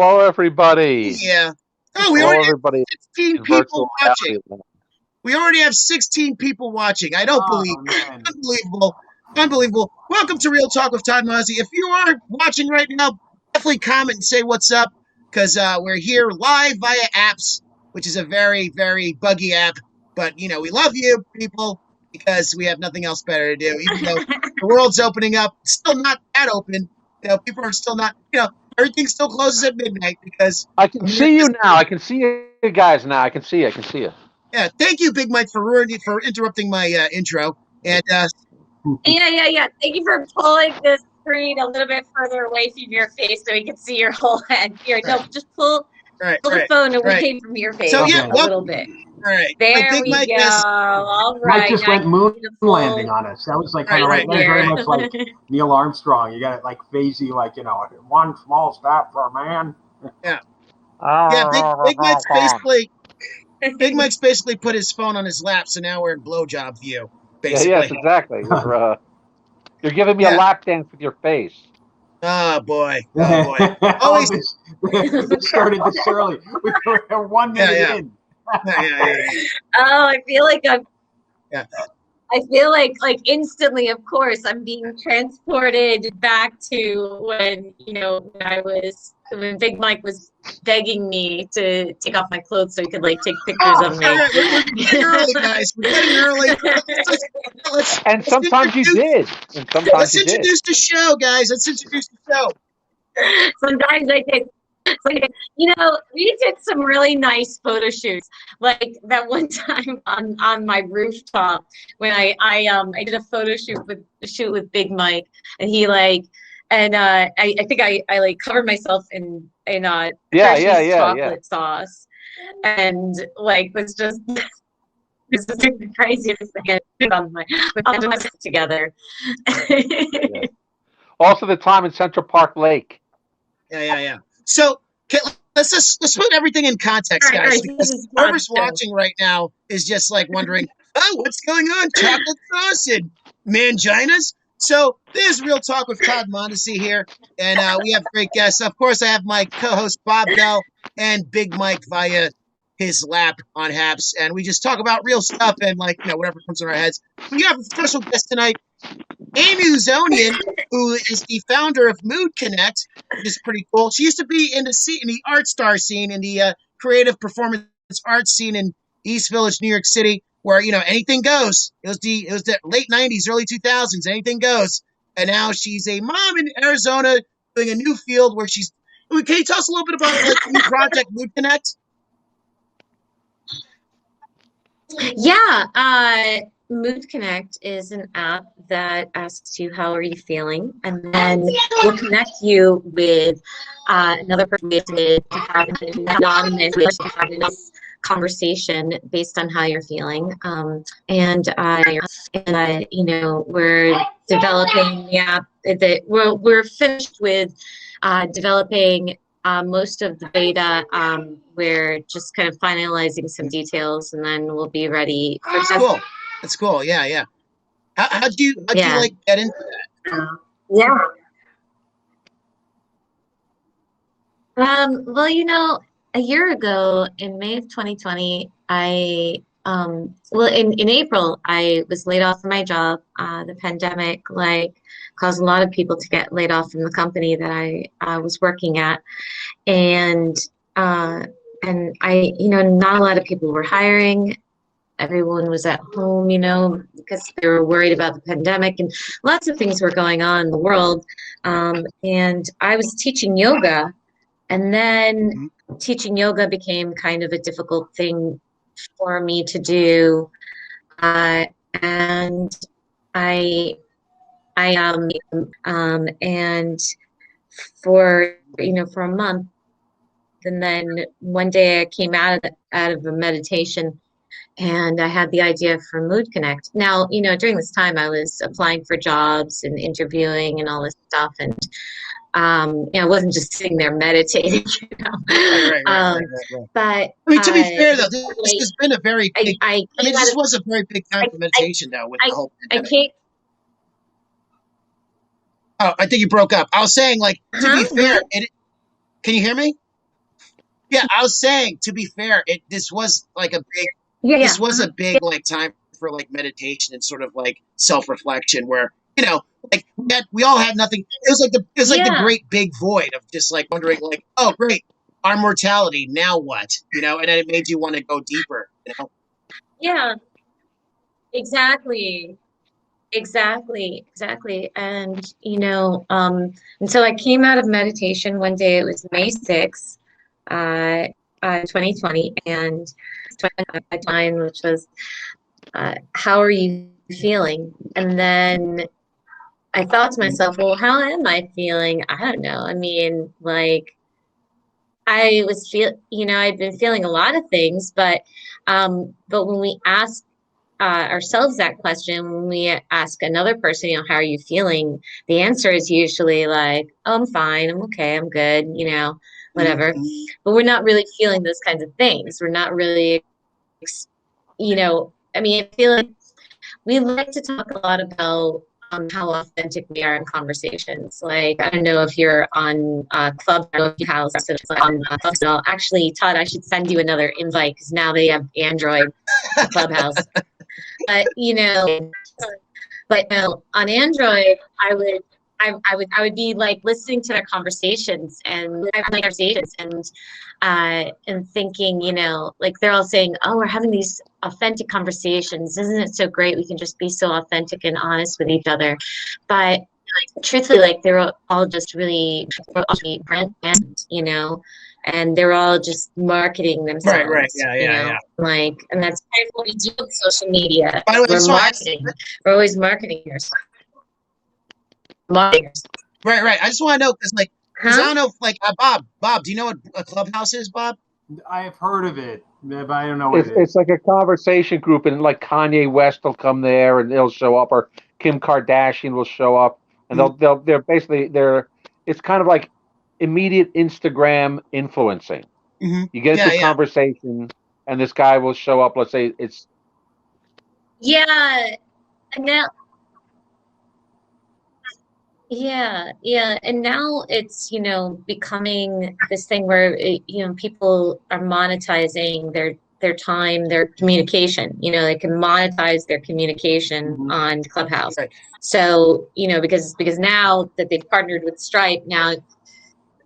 Hello, everybody. Yeah. Oh, we Hello, already have everybody. 16 in people virtual watching. reality. We already have 16 people watching. I don't believe it. Unbelievable. Unbelievable. Welcome to Real Talk with Todd Mozzie. If you are watching right now, definitely comment and say what's up, because we're here live via apps, which is a very, very buggy app. But, you know, we love you, people, because we have nothing else better to do. Even though the world's opening up, it's still not that open. You know, people are still not, everything still closes at midnight because I can see you now. I can see you guys now. I can see you. Yeah, thank you, Big Mike, for interrupting my intro. And Yeah. Thank you for pulling the screen a little bit further away from your face so we can see your whole head. Here, no, just pull the phone away from your face so yeah, a little bit. All right, there Big we Mike go. All right, Mike just went moon landing on us. That was like kind of like very much like Neil Armstrong. You got it like phasey, like one small step for a man. Yeah. Big Mike's basically. Big Mike's basically put his phone on his lap, so now we're in blowjob view. Basically. Yeah, yes, exactly. You're giving me a lap dance with your face. Oh boy! Always this started this early. We were 1 minute in. Oh, I feel like I feel like instantly, of course, I'm being transported back to when Big Mike was begging me to take off my clothes so he could take pictures of me. We're getting early, guys. We're getting early. And sometimes you did. Let's introduce the show, guys. Let's introduce the show. Sometimes I did. We did some really nice photo shoots, like that one time on my rooftop when I did a photo shoot with Big Mike, and he I think I covered myself in chocolate sauce, and was just this is the craziest thing I did on my together. Also, the time in Central Park Lake. Yeah. So let's put everything in context, guys. Because whoever's watching right now is just wondering, oh, what's going on? Chocolate sauce and manginas. So there's Real Talk with Todd Mondesi here, and we have great guests. Of course, I have my co-host Bob Bell and Big Mike via his lap on Haps, and we just talk about real stuff and whatever comes in our heads. We have a special guest tonight, Amy Ouzoonian, who is the founder of Mood Connect, which is pretty cool. She used to be in the art star scene, in the creative performance arts scene in East Village, New York City, where anything goes. It was the late '90s, early 2000s. Anything goes. And now she's a mom in Arizona, doing a new field where she's. Can you tell us a little bit about the new project Mood Connect? Yeah, Mood Connect is an app that asks you how are you feeling, and then we'll connect you with another person to have an anonymous conversation based on how you're feeling. We're developing the app. We're finished with developing most of the beta. We're just kind of finalizing some details, and then we'll be ready. That's cool. Yeah. How'd you get into that? Well, a year ago in May of 2020, in April, I was laid off from my job. The pandemic caused a lot of people to get laid off from the company that I was working at, and not a lot of people were hiring. Everyone was at home, because they were worried about the pandemic, and lots of things were going on in the world. And I was teaching yoga, and then teaching yoga became kind of a difficult thing for me to do. And for a month, and then one day I came out of a meditation, and I had the idea for Mood Connect. Now, during this time, I was applying for jobs and interviewing and all this stuff, and I wasn't just sitting there meditating. Right. But to be fair, though, this has been a very big. This was a very big time for meditation, though, with the whole pandemic. Oh, I think you broke up. I was saying, to be fair, can you hear me? Yeah, I was saying, to be fair, this was like a big this was a big like time for like meditation and sort of like self-reflection where, like we all had nothing. It was like the great big void of just like wondering like, oh great, our mortality, now what? And then it made you want to go deeper, Yeah, exactly. Exactly. And and so I came out of meditation one day. It was May 6th, 2020, and a line which was, how are you feeling? And then I thought to myself, well, how am I feeling? I don't know. I mean, like I'd been feeling a lot of things, but when we ask ourselves that question, when we ask another person, how are you feeling? The answer is usually like, oh, I'm fine, I'm okay, I'm good, whatever. But we're not really feeling those kinds of things. We're not really, I mean, I feel like we like to talk a lot about how authentic we are in conversations. Like, I don't know if you're on Clubhouse. Actually, Todd, I should send you another invite because now they have Android Clubhouse. But on Android, I would be like listening to their conversations and thinking, like they're all saying, oh, we're having these authentic conversations. Isn't it so great? We can just be so authentic and honest with each other. But truthfully, like they're all just really brand, and they're all just marketing themselves. Right. Yeah. Like, and that's kind of what we do with social media. By the way, We're marketing. We're always marketing yourself. Right. I just want to know because, like, I don't know, if, like, Bob, do you know what a Clubhouse is, Bob? I have heard of it, but I don't know what it is. It's like a conversation group, and like Kanye West will come there, and he'll show up, or Kim Kardashian will show up, and they're basically it's kind of like immediate Instagram influencing. Mm-hmm. You get into a conversation, and this guy will show up. Let's say it's and now it's becoming this thing where people are monetizing their time, their communication. They can monetize their communication on Clubhouse. Right. So because now that they've partnered with Stripe, now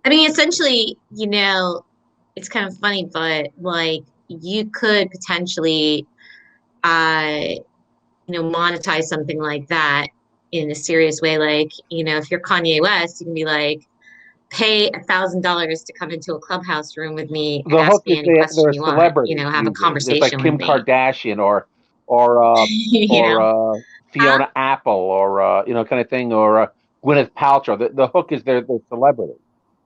I mean essentially it's kind of funny, but like you could potentially monetize something like that in a serious way. Like, if you're Kanye West, you can be like, pay $1,000 to come into a Clubhouse room with me and ask me any question you want. Have a conversation like Kim with me. Kardashian or Fiona Apple or kind of thing, or Gwyneth Paltrow. The hook is they're celebrity.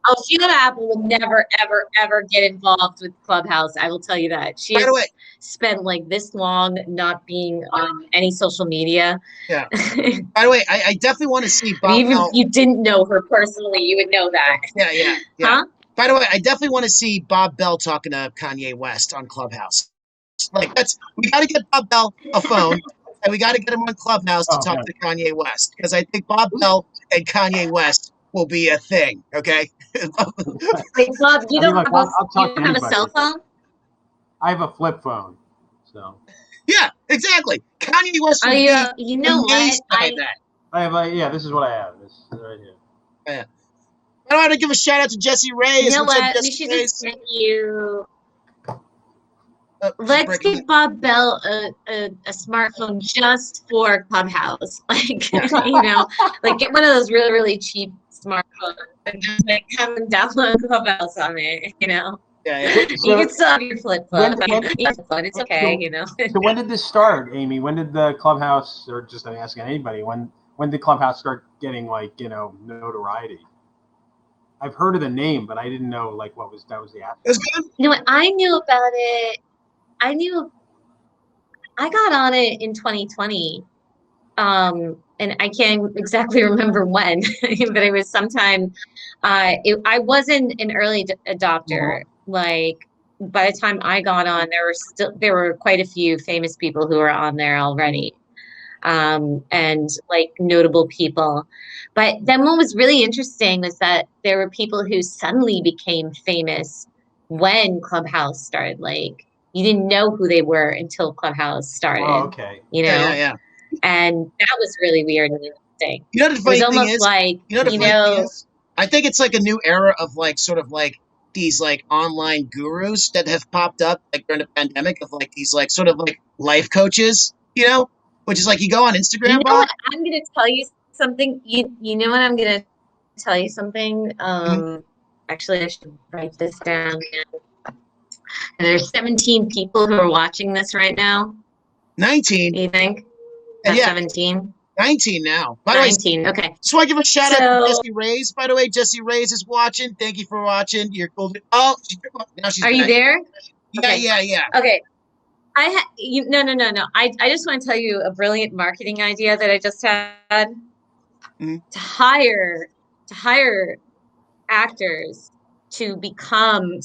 Oh, Fiona Apple will never, ever, ever get involved with Clubhouse. I will tell you that. She has spent like this long not being on any social media. Yeah. By the way, I definitely want to see Bob. Even if you didn't know her personally, you would know that. Yeah. Huh? By the way, I definitely want to see Bob Bell talking to Kanye West on Clubhouse. Like we got to get Bob Bell a phone, and we got to get him on Clubhouse to talk to Kanye West, because I think Bob Bell and Kanye West will be a thing. Okay. Wait, Bob, you don't have a cell phone? I have a flip phone. So. Yeah, exactly. Kanye West. You know what? I have this is what I have. This is right here. Yeah. I want to give a shout out to Jesse Ray. You know what? We should just get you. Let's give Bob Bell a smartphone just for Clubhouse. Like, like get one of those really, really cheap smartphones and just like come and download Clubhouse on it, Yeah. You can still have your flip phone. It's okay, So when did this start, Amy? When did the Clubhouse, or just I'm asking anybody, when did Clubhouse start getting like, notoriety? I've heard of the name, but I didn't know like that was the app. You know what? I knew about it. I got on it in 2020. And I can't exactly remember when, but it was sometime. I wasn't an early adopter. Like by the time I got on, there were quite a few famous people who were on there already, and like notable people. But then what was really interesting was that there were people who suddenly became famous when Clubhouse started. Like, you didn't know who they were until Clubhouse started. Oh, okay. You know? Yeah. And that was really weird and interesting. You know the It was funny thing almost is, like, you know the funny thing is, I think it's like a new era of like sort of like these like online gurus that have popped up like during the pandemic of like these like sort of like life coaches, you know, which is like you go on Instagram, you know Bob. what? I'm gonna tell you something. You know what I'm gonna tell you something. Actually, I should write this down. And there's 17 people who are watching this right now. 19. You think? And That's yeah, 17. 19 now. By the way, 19. Okay. just want to give a shout out to So- Jessie Reyes. By the way, Jessie Reyes is watching. Thank you for watching. You're cool. Oh, now she's Are you back. there? Yeah, Okay. yeah. Okay. No. I just want to tell you a brilliant marketing idea that I just had. Mhm. To hire actors to become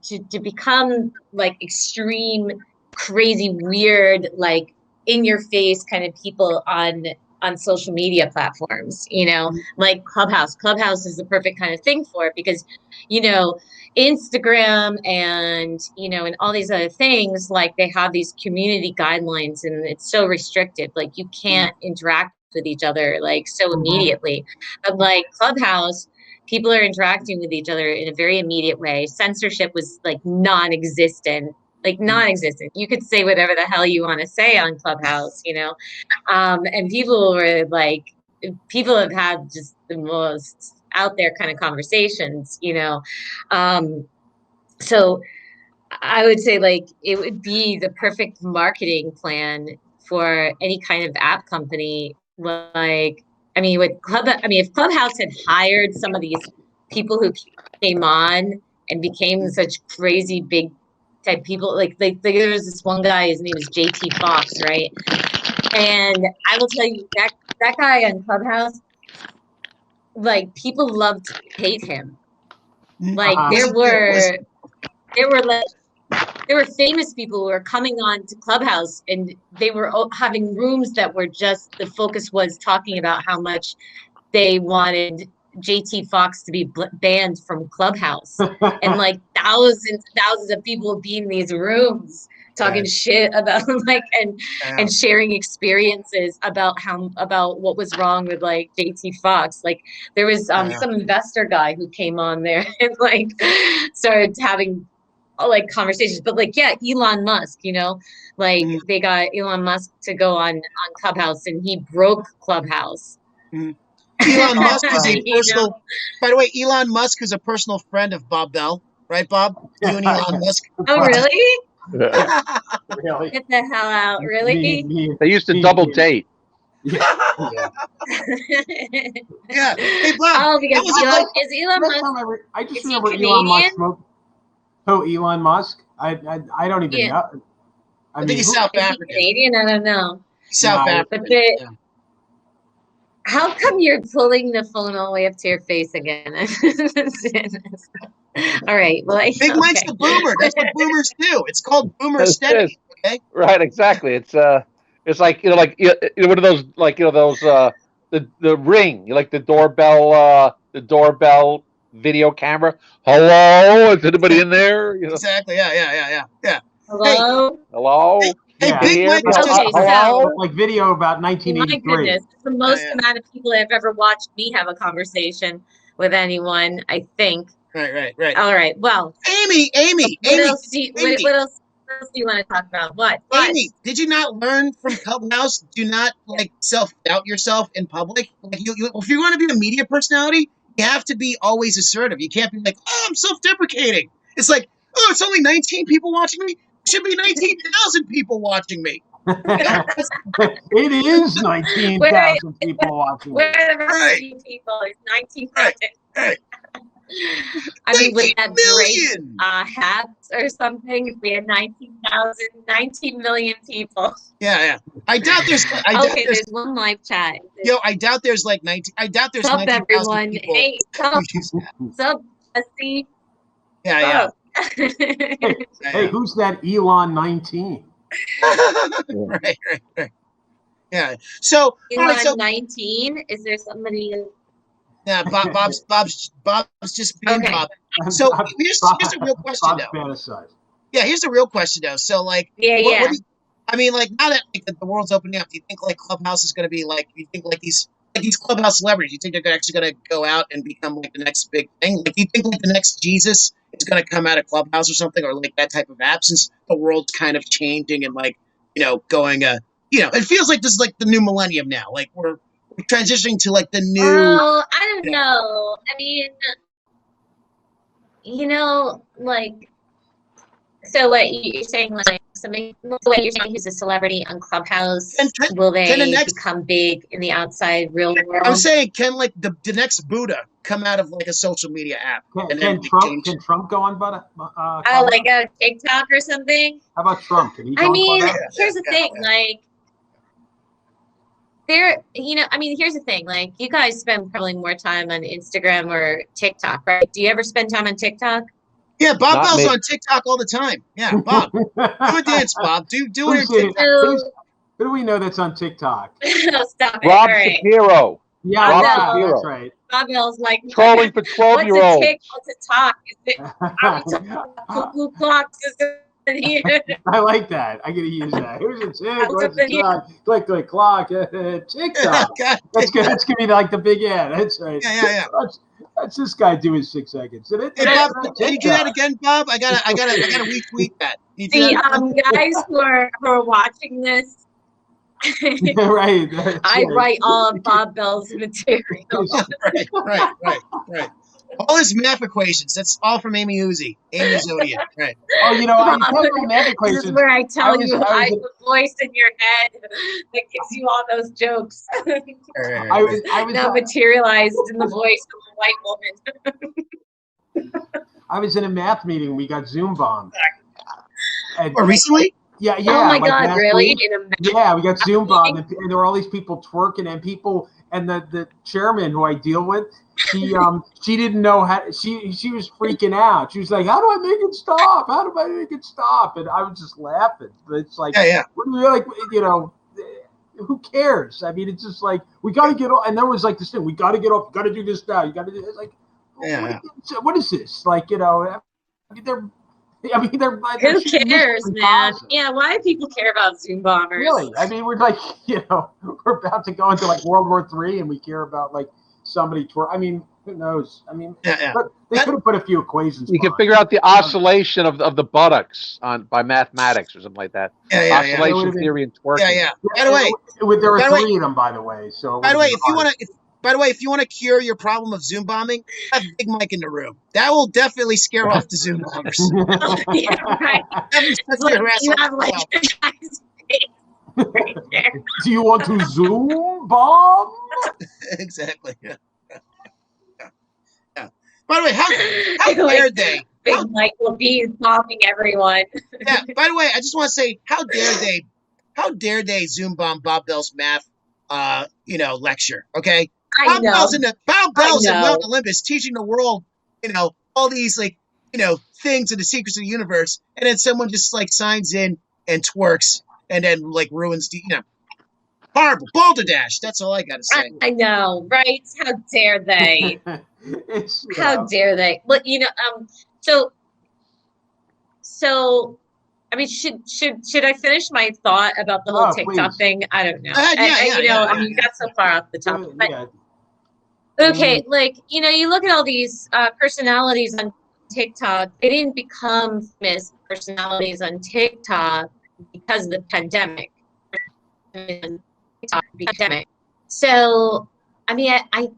to become like extreme, crazy, weird, like in your face kind of people on social media platforms, you know, like Clubhouse. Clubhouse is the perfect kind of thing for it because, you know, Instagram and, you know, and all these other things, like they have these community guidelines and it's so restrictive. Like you can't interact with each other like so immediately. But like Clubhouse, people are interacting with each other in a very immediate way. Censorship was like non-existent. Like non-existent. You could say whatever the hell you want to say on Clubhouse, you know. And people were like, people have had just the most out there kind of conversations, you know. So I would say like it would be the perfect marketing plan for any kind of app company. Like, I mean, if Clubhouse had hired some of these people who came on and became such crazy big type people, like there was this one guy, his name is JT Fox, right? And I will tell you that guy on Clubhouse, like people loved to hate him. Like there were famous people who were coming on to Clubhouse and they were having rooms that were just, the focus was talking about how much they wanted JT Fox to be banned from Clubhouse. And like thousands of people would be in these rooms talking shit about like and sharing experiences about what was wrong with like JT Fox. Like there was some investor guy who came on there and like started having like conversations, but like Elon Musk, you know, like they got Elon Musk to go on Clubhouse and he broke Clubhouse. Elon Musk is a personal, by the way, Elon Musk is a personal friend of Bob Bell, right, Bob? You and Elon Musk. Oh, really? Really? Get the hell out! Really? They used to double date. Yeah. Hey, Bob. Oh, because is Elon Musk? I just Is he remember Elon Musk Canadian? smoked. Oh, Elon Musk? I don't even know. I think he's South African. Canadian? I don't know. South No. African. But how come you're pulling the phone all the way up to your face again? All right. Well, Big Mike's the boomer. That's what boomers do. It's called boomer steady. Okay. Right. Exactly. It's like one of those the Ring, like the doorbell video camera. Hello, is anybody in there? You know? Exactly. Yeah. Hello. Hello. Hey, Yeah. Big Mike. Okay, Hello. Like video about My 1983. goodness, it's the most amount of people that have ever watched me have a conversation with anyone, I think. Right. All right. Well, Amy. what else do you want to talk about? What? Amy, did you not learn from Clubhouse? Do not like self-doubt yourself in public. Like if you want to be a media personality, you have to be always assertive. You can't be like, oh, I'm self-deprecating. It's like, oh, it's only 19 people watching me. It should be 19,000 people watching me. It is 19,000 people watching. Where are the rest of you people? It's 19,000. Right. I mean, would that million. break hats or something if we had 19 million people? Yeah. I doubt there's. There's one live chat. Yo, I doubt there's like 19. I doubt there's 19,000 everyone. people. Hey, sup, Jesse? Yeah. Hey, who's that Elon 19? Right. Yeah. So, Elon 19? Is there somebody? Yeah, Bob's just being Okay. Bob. So here's a real question Bob's though. fantasize. Yeah, here's a real question though. So like, Yeah. what do you, I mean, like now that like, the world's opening up, do you think like Clubhouse is going to be like? Do you think like these Clubhouse celebrities? Do you think they're actually going to go out and become like the next big thing? Like, do you think like the next Jesus is going to come out of Clubhouse or something, or like that type of app? Since the world's kind of changing and like going it feels like this is like the new millennium now. Like we're transitioning to like the new. Well, I don't know. I mean, like, so what you're saying, like something, what you're saying, who's a celebrity on Clubhouse, will they become big in the outside real world? I'm saying, can like the next Buddha come out of like a social media app? Can Trump go on like a TikTok or something? How about Trump? Can he go here's the thing, like, here's the thing, like, you guys spend probably more time on Instagram or TikTok, right? Do you ever spend time on TikTok? Yeah, Bob Bell's on TikTok all the time. Yeah, Bob. Do a dance, Bob. Do your TikTok. Who do we know that's on TikTok? Stop it. Rob Shapiro. Yeah, Rob Shapiro. That's right. Bob Bell's like trolling for 12-year-olds. What's a talk? Is it cuckoo clocks? I like that. I'm gonna use that. Here's a tick. What's a talk? Click, click, clock. TikTok. That's good. That's gonna be like the big ad. That's right. Yeah. That's this guy doing 6 seconds. Hey, Bob, can you do that again, Bob? I gotta retweet that. Guys who are watching this, right. I write all of Bob Bell's material. Right. All his math equations. That's all from Amy Ouzoonian. Right. Oh, I tell you math equations. This is where I tell you the voice in your head that gives you all those jokes. I was now materialized in the voice of a white woman. I was in a math meeting. We got Zoom bombed. Recently? Yeah. Oh my God! Really? Yeah, we got Zoom bombed, and there were all these people twerking, and the chairman who I deal with, she didn't know how. She was freaking out. She was like, "How do I make it stop? How do I make it stop?" And I was just laughing. But it's like, what are you like? Who cares? I mean, it's just like we got to get off. And there was like this thing: we got to get off. You got to do this now. You got to do. It's like, what is this? Like, they're. Who cares, man? Yeah, why do people care about Zoom bombers? Really? I mean, we're like, we're about to go into like World War III, and we care about like somebody I mean, who knows? I mean, but they could have put a few equations. You can figure out the oscillation of the buttocks by mathematics or something like that. Oscillation theory and twerking. Yeah. By the way, there were three of them, by the way. So by the way, if you want to cure your problem of Zoom bombing, have Big Mike in the room. That will definitely scare off the Zoom bombers. Yeah, right. You have like right there. Do you want to Zoom bomb? Exactly. Yeah. By the way, how dare they? Big Mike will be bombing everyone. Yeah. By the way, I just want to say, how dare they Zoom bomb Bob Bell's math lecture? Okay. Bob Bell's in Mount Olympus teaching the world, all these things in the secrets of the universe, and then someone just like signs in and twerks and then like ruins the horrible balderdash. That's all I gotta say. I know, right? How dare they? How dare they? But so I mean, should I finish my thought about the whole TikTok thing? I don't know. I mean, you got so far off the topic, but okay, like you look at all these personalities on TikTok. They didn't become famous personalities on TikTok because of the pandemic. So, I mean, I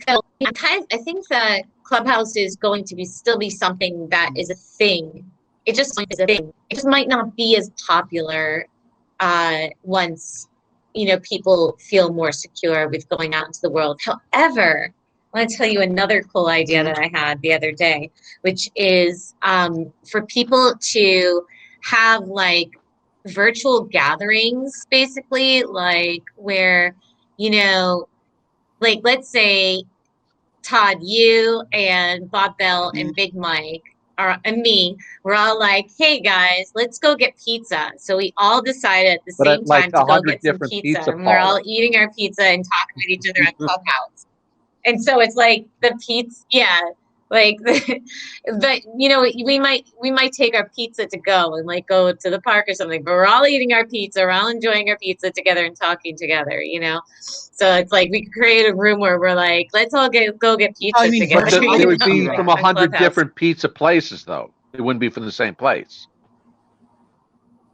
think that Clubhouse is going to still be something that is a thing. It just is a thing. It just might not be as popular once people feel more secure with going out into the world. However, I want to tell you another cool idea that I had the other day, which is for people to have like virtual gatherings, basically, like where, like let's say Todd, you and Bob Bell and Big Mike and me, we're all like, hey guys, let's go get pizza. So we all decided at the same time to go get some pizza. And we're all eating our pizza and talking with each other at Clubhouse. And so it's like the pizza, yeah, like, but you know, we might take our pizza to go and like go to the park or something, but we're all eating our pizza, we're all enjoying our pizza together and talking together, you know? So it's like we could create a room where we're like, let's all go get pizza I mean, together. virtually, It would be from On 100 Clubhouse. different pizza places, though. It wouldn't be from the same place.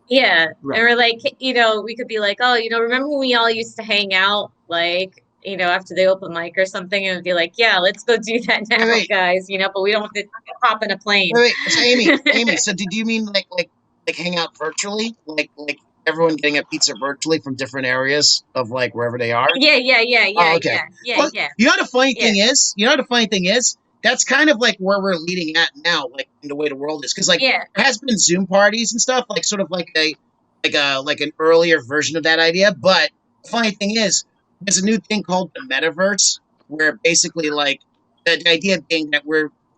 Yeah. Right. And we're like, you know, we could be like, oh, you know, remember when we all used to hang out, like, you know, after the open mic or something, and it'd be like, yeah, let's go do that now, Wait. guys, you know, but we don't have to hop in a plane. Wait, so Amy, so did you mean like hang out virtually? Like everyone getting a pizza virtually from different areas of like wherever they are? Yeah, Oh, okay. Well, yeah. You know the funny thing is? You know the funny thing is? That's kind of like where we're leading at now, like in the way the world is. Because like Yeah. there has been Zoom parties and stuff, like sort of like an earlier version of that idea. But the funny thing is, there's a new thing called the metaverse, where basically like the idea being that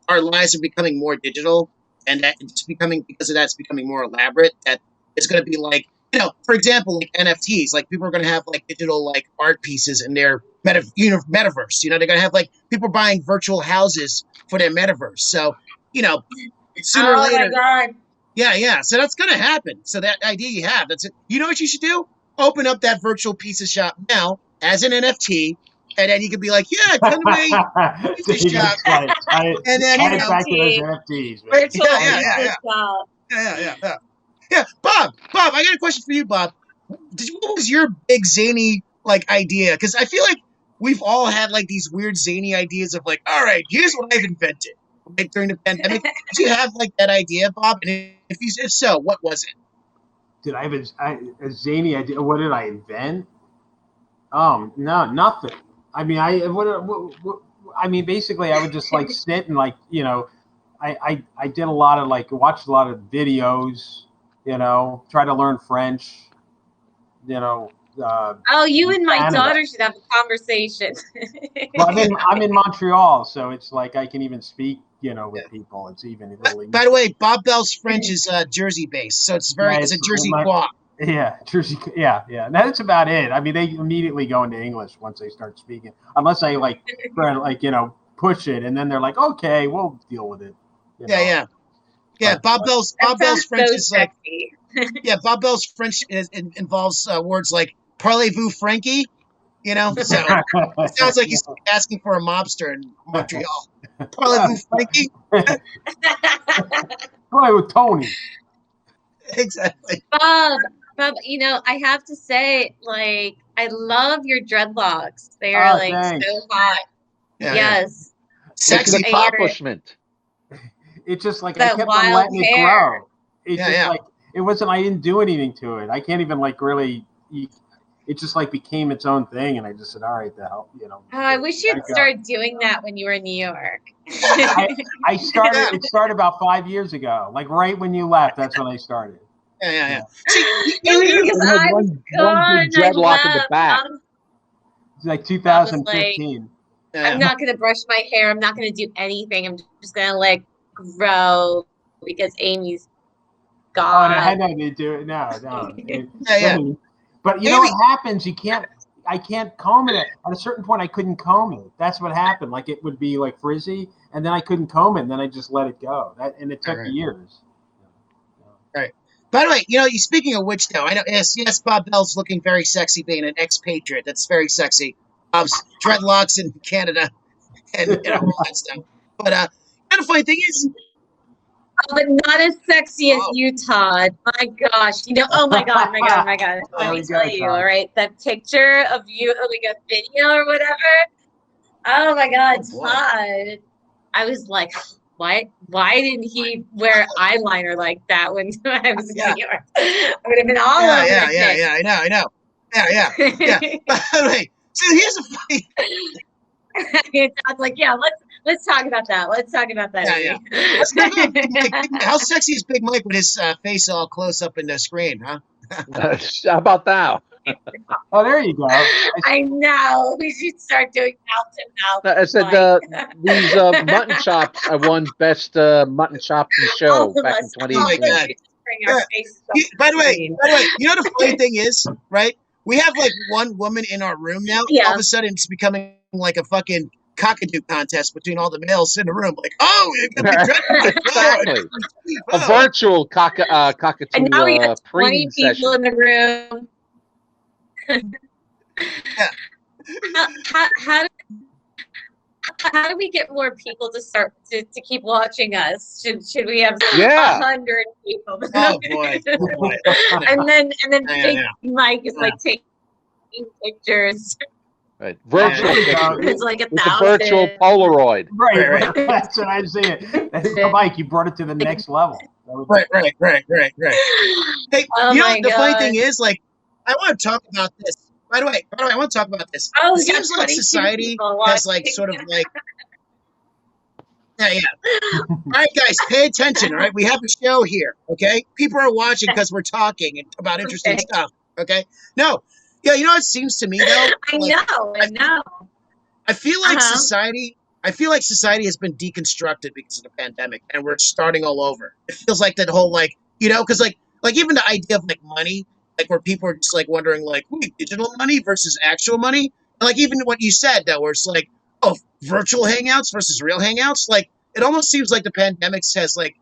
our lives are becoming more digital, and that it's becoming, because of that, it's becoming more elaborate. That it's going to be like, you know, for example, like NFTs, like people are going to have like digital like art pieces in their metaverse. You know, they're going to have like people buying virtual houses for their metaverse. So, you know, sooner or later. Oh my God. Yeah. So that's going to happen. So that idea you have, that's it. You know what you should do? Open up that virtual pizza shop now as an NFT, and then you could be like, yeah, come to my pizza shop. And then, you know, back to those NFTs. Man. Virtual Yeah. pizza shop. Yeah. Bob, I got a question for you, Bob. What was your big zany like idea? Because I feel like we've all had like these weird zany ideas of like, all right, here's what I've invented. Like during the pandemic, did you have like that idea, Bob? And if so, what was it? Did I have a zany idea? What did I invent? No, nothing. I mean, basically, I would just like sit and like, you know, I did a lot of like watched a lot of videos, you know, try to learn French, you know. Oh, you and my Canada. daughter should have a conversation. Well, I'm in Montreal, so it's like I can even speak, you know, with people. It's even a little By the way, Bob Bell's French is Jersey based, so it's a Jersey qua. Yeah, Jersey. Yeah. That's about it. I mean, they immediately go into English once they start speaking, unless I like, try to like, you know, push it, and then they're like, okay, we'll deal with it. You know? Yeah. Bob Bell's French is like, sexy. Bob Bell's French involves words like "parlez-vous Frankie," you know. So it sounds like he's asking for a mobster in Montreal. Parlez-vous Frankie? Play with Tony. Exactly. Bob, you know, I have to say, like, I love your dreadlocks. They are like thanks. so hot. Yeah, Yes. It's an Sexy. accomplishment. It's just like That I kept wild on letting it hair. grow. It's just like it wasn't. I didn't do anything to it. I can't even like really. It just like became its own thing, and I just said, "All right, the hell, you know." Oh, I wish you'd start doing that when you were in New York. I started. It started about 5 years ago. Like right when you left, that's when I started. Yeah. Because I was gone. big dreadlock in the back. It's like 2015. I'm not going to brush my hair. I'm not going to do anything. I'm just going to let it grow because Amy's gone. Oh, I know they do it now. No. Yeah. But you know what happens? I can't comb it. At a certain point, I couldn't comb it. That's what happened. Like it would be like frizzy, and then I couldn't comb it, and then I just let it go. And it took years. Right. By the way, you know, speaking of which, though, I know yes, Bob Bell's looking very sexy, being an expatriate. That's very sexy. Bob's dreadlocks in Canada, and you know all that stuff. But and the funny thing is. But not as sexy as you, Todd. My gosh. You know, oh my God. Let me tell you, all right? That picture of you, like a video or whatever. Oh my God, Todd. I was like, why didn't he wear eyeliner like that when I was in New York? I would have been all over it. Yeah, I know. Yeah. By the way, so here's a funny. Todd's like, yeah, let's talk about that. Let's talk about that. Yeah. Let's talk about how sexy is Big Mike with his face all close up in the screen, huh? How about that? Oh, there you go. I know. We should start doing mouth to mouth. I said these mutton chops. I won best mutton chops in show back in 2018. By the way, you know the funny thing is, right? We have like one woman in our room now. Yeah. All of a sudden, it's becoming like a fucking cockatoo contest between all the males in the room. Like, oh, you got the Exactly. A virtual cockatoo And now we have 20 preening people session. in the room. Yeah. How do we get more people to start to keep watching us? Should we have Yeah. 100 people? Oh boy. and then Yeah, Big yeah. Mike is like taking pictures. Right. Virtual Yeah. picture. It's like With the virtual 1,000. Polaroid. Right. That's what I'm saying. Mike, you brought it to the next level. Right. Hey, Oh you know my what the funny God. thing is? Like, I want to talk about this. By the way, I want to talk about this. Oh, It yeah, seems like 22 society people has like watching. sort of like. Yeah. All right, guys, pay attention. All right, we have a show here. Okay, people are watching because we're talking about interesting Okay. stuff. Okay, no, yeah, you know what it seems to me though. I Like, know. I feel like Uh-huh. society. I feel like society has been deconstructed because of the pandemic, and we're starting all over. It feels like that whole because like even the idea of like money, like where people are just like wondering like, wait, digital money versus actual money, and like even what you said though, where it's like, oh, virtual hangouts versus real hangouts. Like it almost seems like the pandemic has like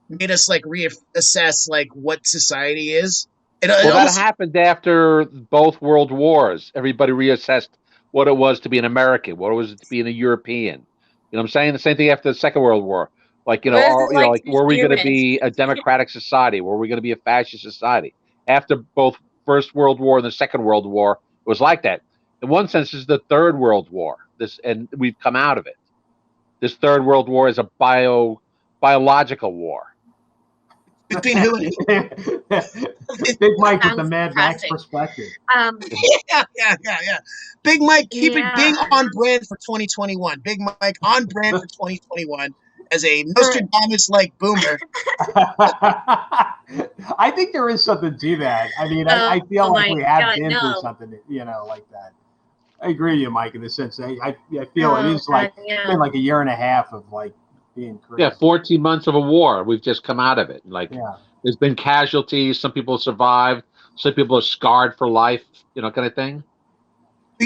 made us like reassess like what society is. Well, that Almost, happened after both world wars. Everybody reassessed what it was to be an American, what it was to be a European. You know what I'm saying? The same thing after the Second World War. Like, What is it like like, to be were we going to human? be a democratic society? Were we going to be a fascist society? After both First World War and the Second World War, it was like that. In one sense, this is the Third World War. And we've come out of it. This Third World War is a biological war. between who and who. Big Mike with the Sounds Mad Max depressing. perspective. Yeah. Big Mike, Yeah. being on brand for 2021. Big Mike on brand for 2021 as a Nostradamus-like boomer. I think there is something to that. I mean, I feel Oh like my we have God, been no. through something, like that. I agree with you, Mike, in the sense that I feel it Oh, is like God, yeah. it's been like a year and a half of like being crazy. Yeah, 14 months of a war. We've just come out of it. Like, Yeah. there's been casualties. Some people survived. Some people are scarred for life, kind of thing.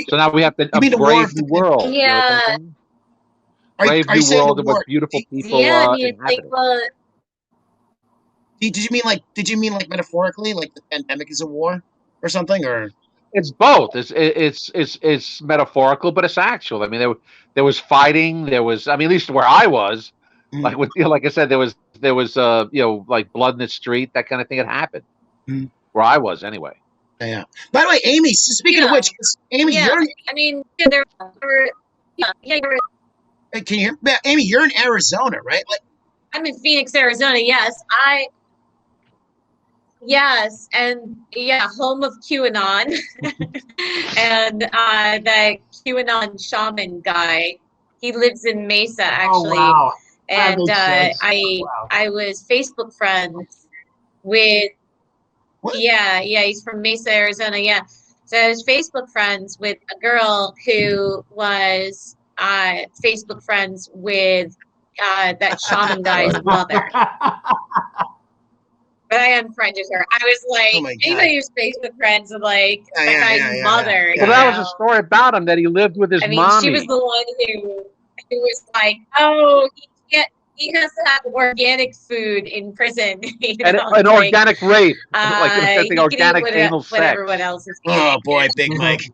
So now we have to You mean the war brave of the new world. Yeah. Kind of thing. Are Brave you new saying world the with war? beautiful people Yeah, I mean, it's like, inhabit it. well, Did you mean like metaphorically, like the pandemic is a war or something, or? It's both. It's metaphorical, but it's actual. I mean, there was fighting. There was, I mean, at least where I was, like like I said, there was like blood in the street, that kind of thing had happened. Where I was, anyway. Yeah. By the way, Amy. Speaking of Yeah. which, Amy, yeah. you're. I mean, there were, you're Can you hear? Yeah, Amy, you're in Arizona, right? Like, I'm in Phoenix, Arizona. Yes, and yeah, home of QAnon, and that QAnon shaman guy. He lives in Mesa, actually, Oh, wow. That and makes sense. I Wow. was Facebook friends with. what? Yeah, he's from Mesa, Arizona. Yeah, so I was Facebook friends with a girl who was Facebook friends with that shaman guy's mother. But I unfriended her. I was like, Oh my God. anybody who's Facebook friends with like Yeah, that yeah, guy's yeah, mother. yeah. Well, you that was know? a story about him, that he lived with his I mean, mommy. she was the one who was like, oh, he has to have organic food in prison. And an organic rape, like he something can organic eat anal what everyone sex. else is Oh eating. boy, Big Mike.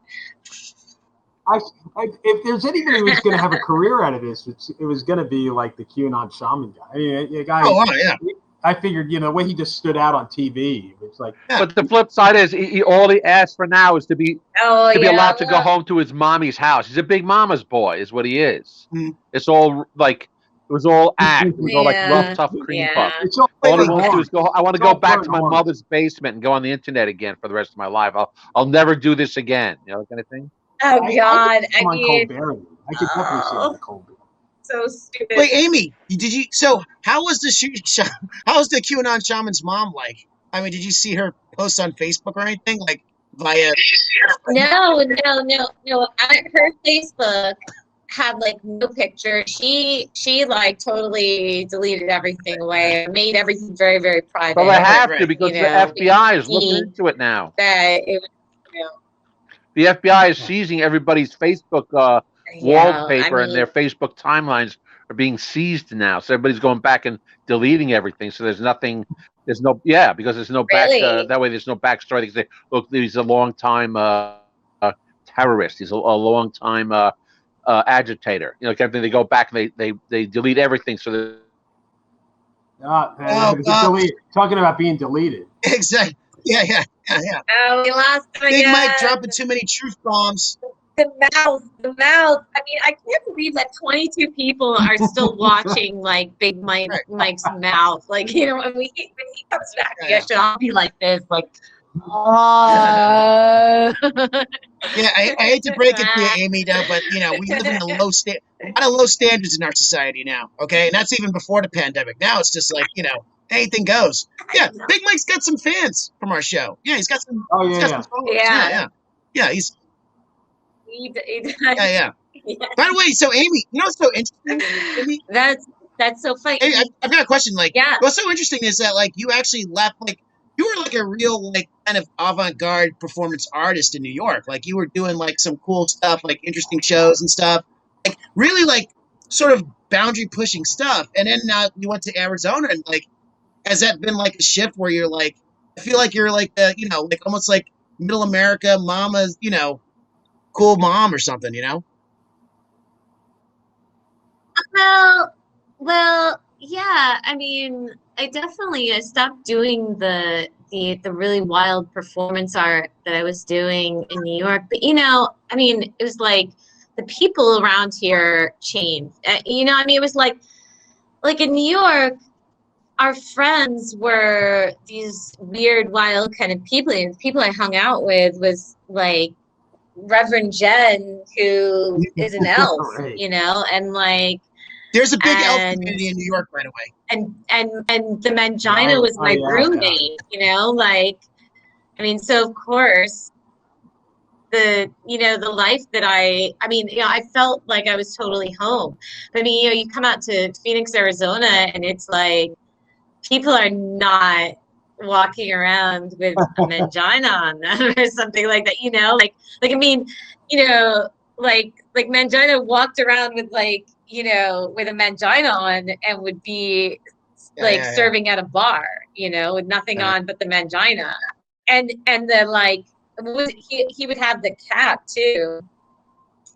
If there's anybody who's going to have a career out of this, it was going to be like the QAnon shaman guy. I mean, a guy. Oh wow, yeah. I figured, the way he just stood out on TV, it's like, Yeah. But the flip side is, all he asks for now is to be allowed to go home to his mommy's house. He's a big mama's boy, is what he is. It's all like, it was all act. It was all like rough, tough cream puff. it's all All he fake wants to do is porn. I want to It's go all back porn to my porn. mother's basement and go on the internet again for the rest of my life. I'll never do this again. That kind of thing. Oh God, I could mean, Colbert. I could definitely see him on Colbert. so stupid. Wait, Amy, did you? So, how was how was the QAnon shaman's mom like? I mean, did you see her post on Facebook or anything like via? No. Her Facebook had like no picture. She like totally deleted everything away, made everything very, very private. Well, they have right, to, because you the know, FBI is looking he- into it now. That it was, The FBI is seizing everybody's Facebook wallpaper and their Facebook timelines are being seized now. So everybody's going back and deleting everything. So there's nothing. There's no because there's no back. That way there's no backstory. They say, look, he's a long time terrorist. He's a long time agitator. You know, kind of thing. They go back and they delete everything. So that. Talking about being deleted. Exactly. Yeah. Oh, we lost him Big again. Mike dropping too many truth bombs. The mouth. I mean, I can't believe that 22 people are still watching like Big Mike's mouth. Like, you know, when he comes back, I'll be like this, like, oh. Yeah, I hate to break it to you, Amy, though, but you know, we live in a lot of low standards in our society now. Okay, and that's even before the pandemic. Now it's just like, you know, anything goes. Yeah, Big Mike's got some fans from our show. Yeah, he's got some. Oh he's got some followers. Yeah. He's. Yeah. By the way, so Amy, you know what's so interesting? Amy? That's so funny. Amy, I've got a question. Like, what's so interesting is that like you actually left like. You were like a real like kind of avant-garde performance artist in New York. Like you were doing like some cool stuff, like interesting shows and stuff. Like really like sort of boundary pushing stuff. And then now you went to Arizona and like has that been like a shift where you're like I feel like you're like you know, like almost like middle America mama's, you know, cool mom or something, you know? Well, yeah. I mean, I stopped doing the really wild performance art that I was doing in New York. But you know, I mean, it was like the people around here changed. You know, I mean, it was like in New York, our friends were these weird, wild kind of people. And the people I hung out with was like Reverend Jen, who is an elf, right. You know, and like. There's a big elf community in New York, by the way. And the Mangina was my roommate, you know, like, I mean, so of course, the life that I mean, you know, I felt like I was totally home. But I mean, you know, you come out to Phoenix, Arizona, and it's like, people are not walking around with a Mangina on them or something like that, you know, like, I mean, you know, like Mangina walked around with like, you know, with a Mangina on and would be serving at a bar, you know, with nothing on but the Mangina. And the like, he would have the cap too,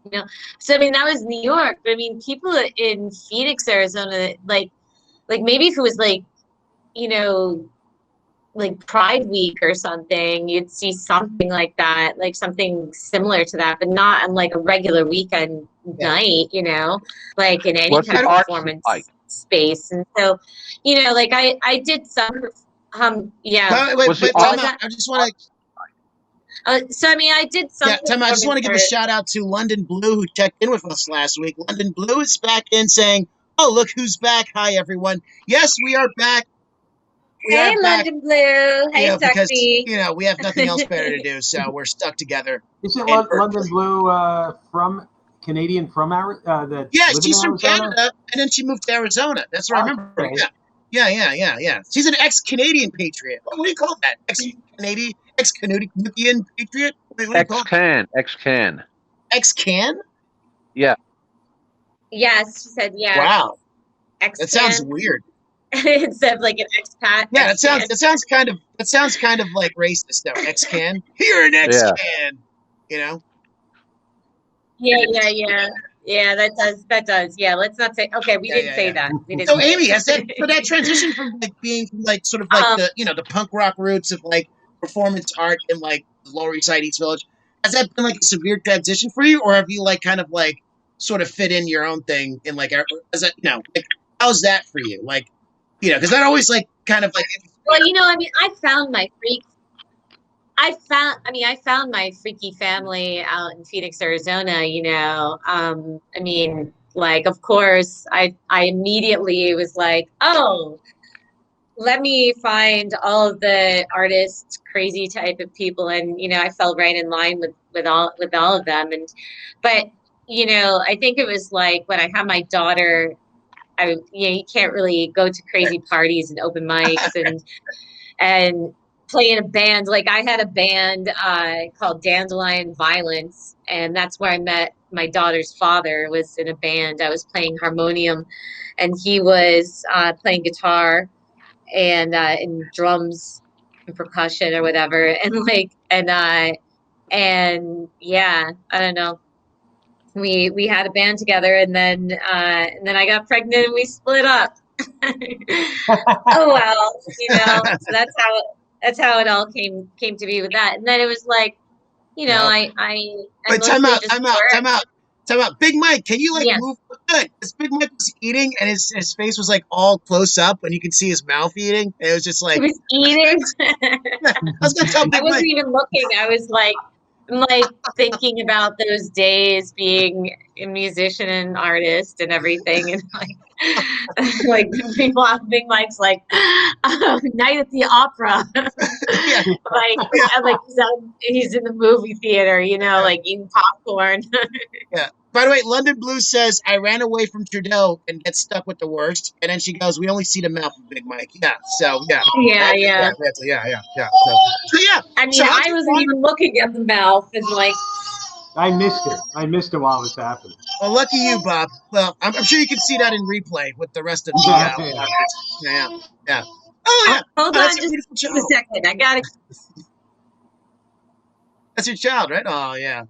you know. So I mean, that was New York. But I mean, people in Phoenix, Arizona, like maybe if it was like, you know, like Pride Week or something, you'd see something like that, like something similar to that, but not on like a regular weekend night, you know, like in any kind of performance space. And so, you know, like I did some, Wait, I just want to. So I mean, I did some. Yeah, Tim, I just want to give a shout out to London Blue who checked in with us last week. London Blue is back in saying, "Oh, look who's back! Hi everyone. Yes, we are back. Hey, London Blue. Hey, sexy. Because, you know, we have nothing else better to do, so we're stuck together." Isn't London Blue from Canadian from Arizona? Yeah, she's from Canada, and then she moved to Arizona. That's what I remember. Okay. Yeah. She's an ex-Canadian patriot. What do you call that? Ex-Canadian patriot? Ex-can. Ex-can? Yeah. Yes, she said yeah. Wow. Ex-can. That sounds weird. Instead of like an expat. Yeah, that sounds kind of like racist though. Ex-can. You're an ex-can. You know? Yeah, that does. Yeah, let's not say. Okay, we didn't say that. We didn't. So Amy, that transition from like being from like sort of like the punk rock roots of like performance art in like the Lower East Side East Village, has that been like a severe transition for you, or have you like kind of like sort of fit in your own thing in like like how's that for you? Like, you know, because that always like kind of like. Well, you know, I mean, I found my freaky family out in Phoenix, Arizona, you know. I mean, like, of course, I immediately was like, oh, let me find all of the artists, crazy type of people. And, you know, I fell right in line with all of them. But, you know, I think it was like when I had my daughter, you can't really go to crazy parties and open mics and play in a band. Like I had a band called Dandelion Violence, and that's where I met my daughter's father. Was in a band. I was playing harmonium, and he was playing guitar and drums and percussion or whatever. And yeah, I don't know. We had a band together, and then I got pregnant and we split up. Oh well, so that's how it all came to be with that. And then it was like, I But time out. Big Mike, can you move? Good. Because Big Mike was eating, and his face was like all close up, and you could see his mouth eating. And it was just like he was eating. I was gonna tell Big I wasn't Mike. even looking. I was like, I'm like thinking about those days being a musician and artist and everything, and like Big Mike's like night at the opera, he's in the movie theater, like eating popcorn. Yeah. By the way, London Blue says, I ran away from Trudeau and get stuck with the worst. And then she goes, we only see the mouth of Big Mike. Yeah. So, yeah. Yeah. So, yeah. I mean, I wasn't even looking at the mouth and like. I missed it. I missed it while it was happening. Well, lucky you, Bob. Well, I'm sure you can see that in replay with the rest of the Yeah. Oh, yeah. Hold on just a second. I got it. That's your child, right? Oh, yeah.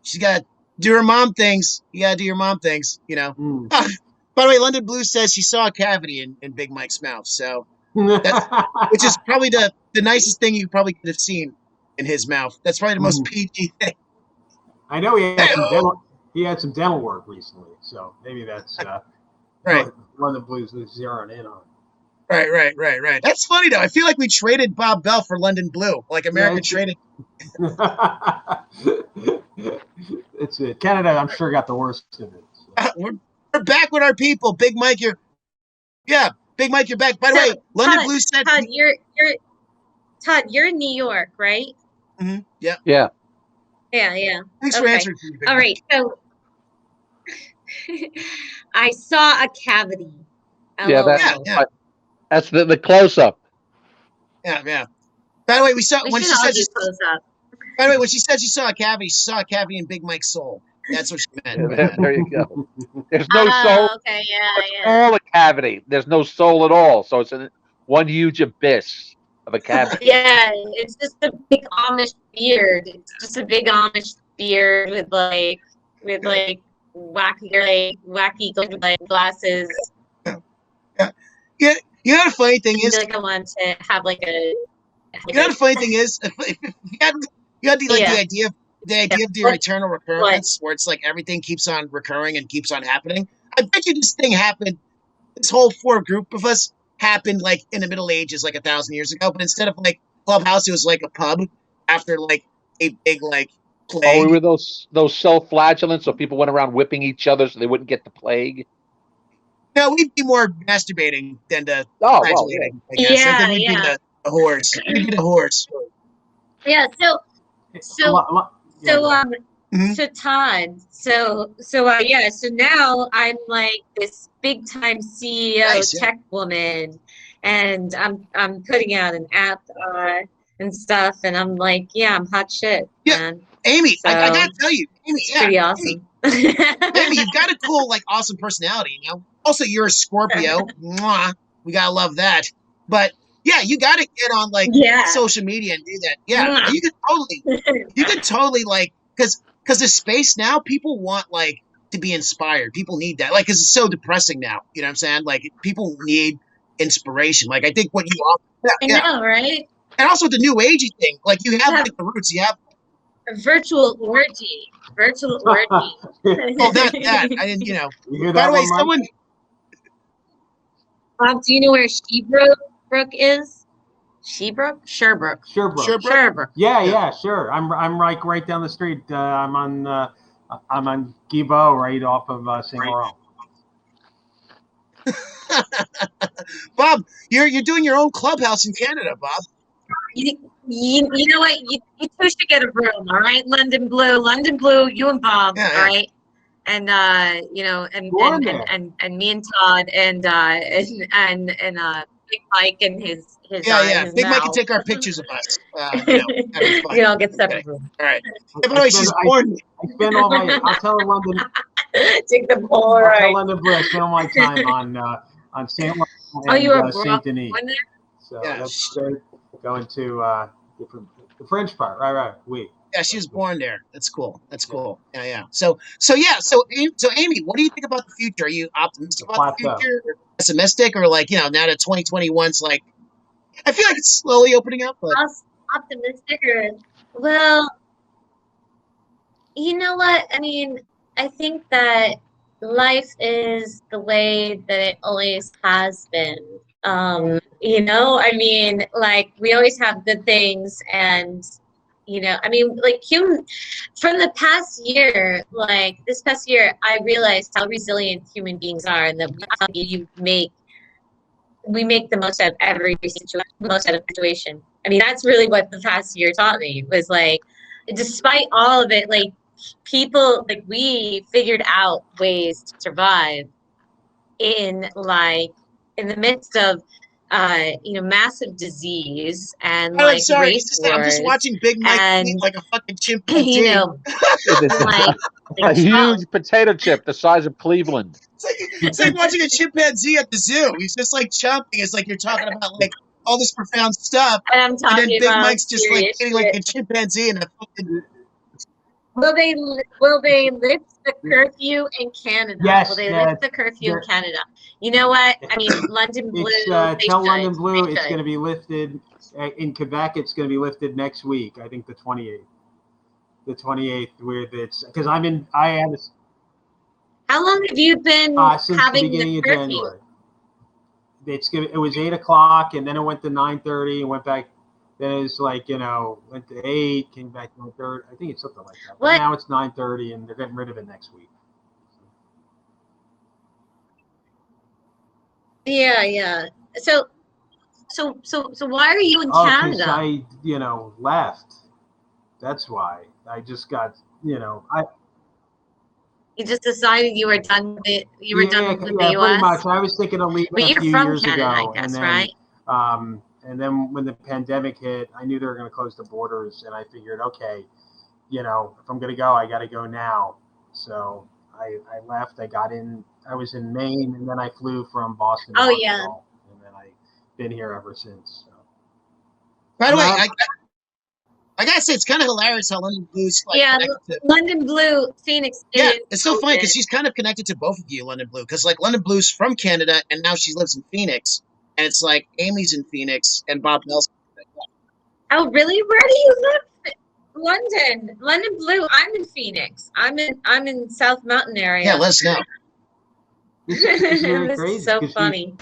She's got to do her mom things. You got to do your mom things, By the way, London Blue says she saw a cavity in Big Mike's mouth. So, which is probably the nicest thing you probably could have seen in his mouth. That's probably the most PG thing. I know he had some dental work recently, so maybe that's right. London Blue's zeroing in on. Right. That's funny though. I feel like we traded Bob Bell for London Blue, like America traded. It's it. Canada, I'm sure, got the worst of it. So. We're back with our people. Big Mike, Big Mike, you're back. By the way, London Blue said, Todd, you're in New York, right? Mm-hmm. Yeah. Yeah. Thanks for answering. All right, so I saw a cavity. Yeah, that's the close up. Yeah. By the way, when she said close up. By the way, when she said she saw a cavity in Big Mike's soul. That's what she meant. There you go. There's no soul. Okay, It's all a cavity. There's no soul at all. So it's one huge abyss of a cavity. Yeah, it's just a big Amish beard. It's just a big Amish beard with wacky glasses. Yeah. You know the funny thing is, I want to have like a. You know the funny thing is, if you had the idea of the eternal recurrence, where it's like everything keeps on recurring and keeps on happening. I bet you this thing happened. This whole group of us happened like in the Middle Ages, like 1,000 years ago. But instead of like Clubhouse, it was like a pub after like a big like plague. Oh, we were those self-flagellants, so people went around whipping each other so they wouldn't get the plague. No, we'd be more masturbating than the flagellating. I guess. I think we'd be the horse. We'd be the horse. Yeah. So Todd, so now I'm like this big time CEO tech woman, and I'm putting out an app and stuff, and I'm like, I'm hot shit. Yeah, man. Amy, so, I gotta tell you, Amy, it's pretty awesome. Amy, you've got a cool awesome personality, Also, you're a Scorpio. Mwah. We gotta love that. But yeah, you gotta get on social media and do that. Yeah, you could totally because the space now, people want to be inspired. People need that, because it's so depressing now. You know what I'm saying? People need inspiration. I think what you offer. I know, right? And also the new agey thing. You have the roots. You have a virtual orgy. Oh, that I didn't. By the way, someone. Do you know where Sherbrooke is? Sherbrooke. Yeah, sure. I'm right down the street. I'm on Guibo, right off of St. Laurent. Bob, you're doing your own clubhouse in Canada, Bob. You know what? You two should get a room, all right? London Blue, you and Bob, all right? And and me and Todd and Big Mike and his Yeah. his Big Mike can mouth. take our pictures of us. That'd be fun. You all get separate rooms. All right. By the way, she's born. I spend all my. I'll tell London. Take them all I'll tell right. London Blue. I spend all my time on Saint Laurent Oh, you and were Saint Denis. born there? So Yeah. that's great. Going to the French part. Right. Yeah, she was born there. That's cool. Yeah. So Amy, what do you think about the future? Are you optimistic about the future, or pessimistic, or like, now that 2021's like, I feel like it's slowly opening up, but Optimistic or, well, you know what? I mean, I think that life is the way that it always has been. I mean, like, we always have good things, and I mean, like, from the past year, like this past year, I realized how resilient human beings are, and that we make the most out of every situation. I mean, that's really what the past year taught me, was like, despite all of it, like, people, like, we figured out ways to survive in the midst of massive disease and I'm like sorry. race I'm just wars watching Big Mike and eat like a fucking chimpanzee. like A huge potato chip the size of Cleveland. It's like watching a chimpanzee at the zoo. He's just like chomping. It's like you're talking about like all this profound stuff, and I'm and talking then Big about Mike's just like serious eating like shit. a chimpanzee in a fucking. Will they lift the curfew in Canada? Yes, Will they lift the curfew in Canada? You know what? I mean, London Blue. Tell London Blue it's should. going to be lifted in Quebec. It's going to be lifted next week. I think the 28th. The 28th, where it's because I have How long have you been since having the beginning of curfew? January. It was 8 o'clock, and then it went to 9:30, and went back. Then it was like went to 8, came back to 9:30. I think it's something like that. But What? now it's 9:30, and they're getting rid of it next week. Yeah. So why are you in Canada? Because I left. That's why. I just got I. You just decided you were done with it. You were done with the pretty US. much. I was thinking of leaving But a you're few from years Canada, ago, I guess, and then, right? And then when the pandemic hit, I knew they were going to close the borders, and I figured, okay, if I'm going to go, I got to go now. So I left. I was in Maine, and then I flew from Boston. Oh, to yeah. Montreal, and then I've been here ever since. So. By the way, I gotta say it's kind of hilarious how London Blue's like connected to. London Blue, Phoenix. Yeah, it's so funny because she's kind of connected to both of you, London Blue, because like London Blue's from Canada and now she lives in Phoenix, and it's like Amy's in Phoenix and Bob Bell's. Oh, really? Where do you live? London Blue. I'm in Phoenix. I'm in South Mountain area. Yeah, let us know. This is very This crazy. is so funny.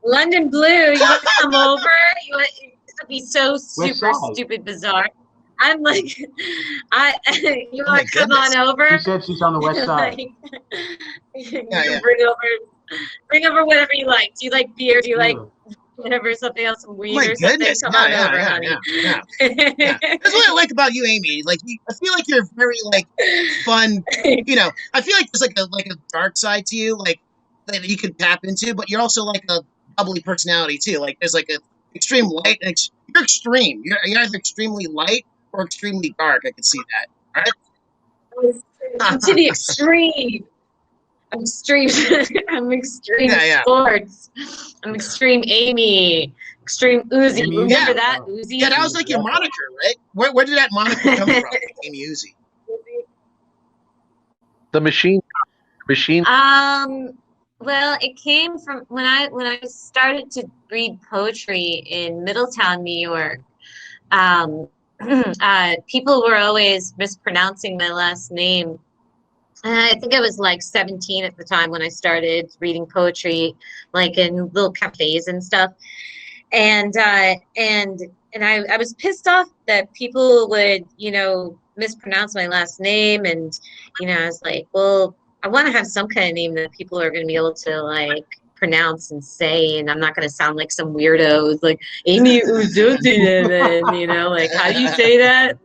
London Blue, you want to come over? This would be so super stupid bizarre. I'm like, you want to come on over? She said she's on the west side. Bring over whatever you like. Do you like beer? Do you like whatever, something else, some weed or something? Come on over, honey. Yeah. That's what I like about you, Amy. Like, I feel like you're very like fun. I feel like there's like a dark side to you, like that you could tap into, but you're also like a bubbly personality too. Like there's like a extreme light and you're extreme. You're either extremely light or extremely dark. I can see that. All right. To the extreme. I'm extreme. I'm extreme sports. I'm extreme Amy. Extreme Uzi. Remember that Uzi? Yeah, that was like your moniker, right? Where did that moniker come from? Amy Uzi. The machine. Well, it came from when I started to read poetry in Middletown, New York. People were always mispronouncing my last name. I think I was like 17 at the time when I started reading poetry, like in little cafes and stuff. And I was pissed off that people would, mispronounce my last name. And, I was like, well, I want to have some kind of name that people are going to be able to like pronounce and say, and I'm not going to sound like some weirdo who's like Amy Ouzoonian, like how do you say that?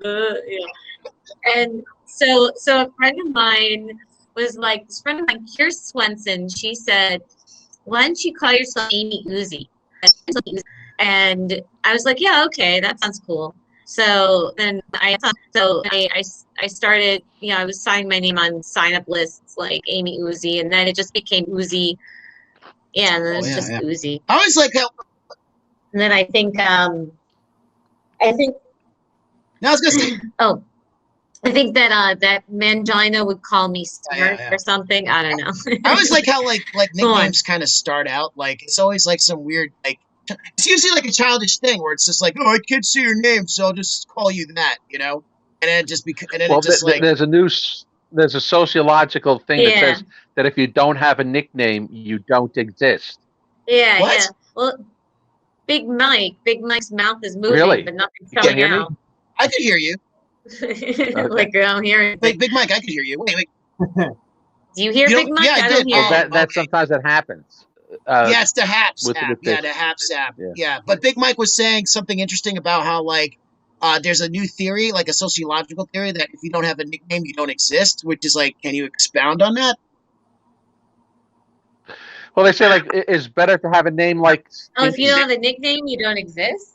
And so a friend of mine was like, this friend of mine, Kirsten Swenson, she said, why don't you call yourself Amy Uzi? And I was like, yeah, okay, that sounds cool. So then I started, I was signing my name on sign up lists like Amy Uzi, and then it just became Uzi. Yeah, and then it's just Uzi. I always like how. And then I think. No, I was gonna say. Oh, I think that that Mangina would call me smart or something. I don't know. I always like how like nicknames kind of start out like it's always like some weird like it's usually like a childish thing where it's just like, oh, I can't see your name, so I'll just call you that, and then it just there's a sociological thing that says that if you don't have a nickname, you don't exist. Yeah, yeah. Well, Big Mike's mouth is moving, but nothing's coming out. I could hear you. Like I don't hear it. Big Mike, I could hear you. Wait. Do you hear Big Mike? Yeah, I did. That sometimes that happens. Yeah, it's the Haps app. Yeah, the Haps app. Yeah, but Big Mike was saying something interesting about how like there's a new theory, like a sociological theory, that if you don't have a nickname, you don't exist. Which is like, can you expound on that? Well, they say like it's better to have a name like. Oh, if you don't have a nickname, you don't exist.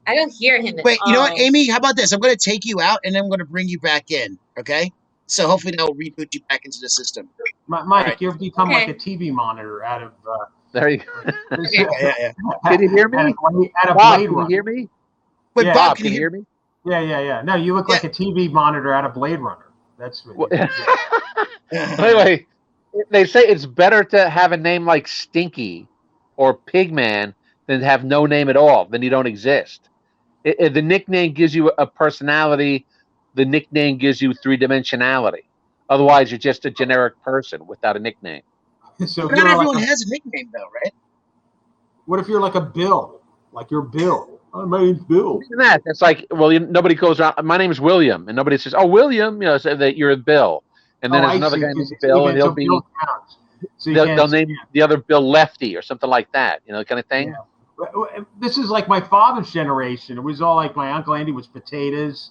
I don't hear him. Wait, you know what, Amy? How about this? I'm going to take you out, and then I'm going to bring you back in. Okay? So hopefully that'll reboot you back into the system. Mike, right. You've become like a TV monitor out of. There you go. Yeah. Can you hear me? Out of Bob, Blade can you hear me? Wait, yeah. Bob, can you hear me? Yeah. No, you look like a TV monitor out of Blade Runner. That's what Anyway, they say it's better to have a name like Stinky or Pigman than to have no name at all. Then you don't exist. The nickname gives you a personality. The nickname gives you three-dimensionality. Otherwise, you're just a generic person without a nickname. So not everyone has a nickname, though, right? What if you're like a Bill? Like you're Bill. Oh, my name's Bill. That's like, well, nobody goes around. My name is William, and nobody says, "Oh, William," say that you're a Bill. And then there's another guy named Bill, and he'll be. They'll name the other Bill Lefty or something like that, kind of thing. Yeah. This is like my father's generation. It was all like my Uncle Andy was potatoes,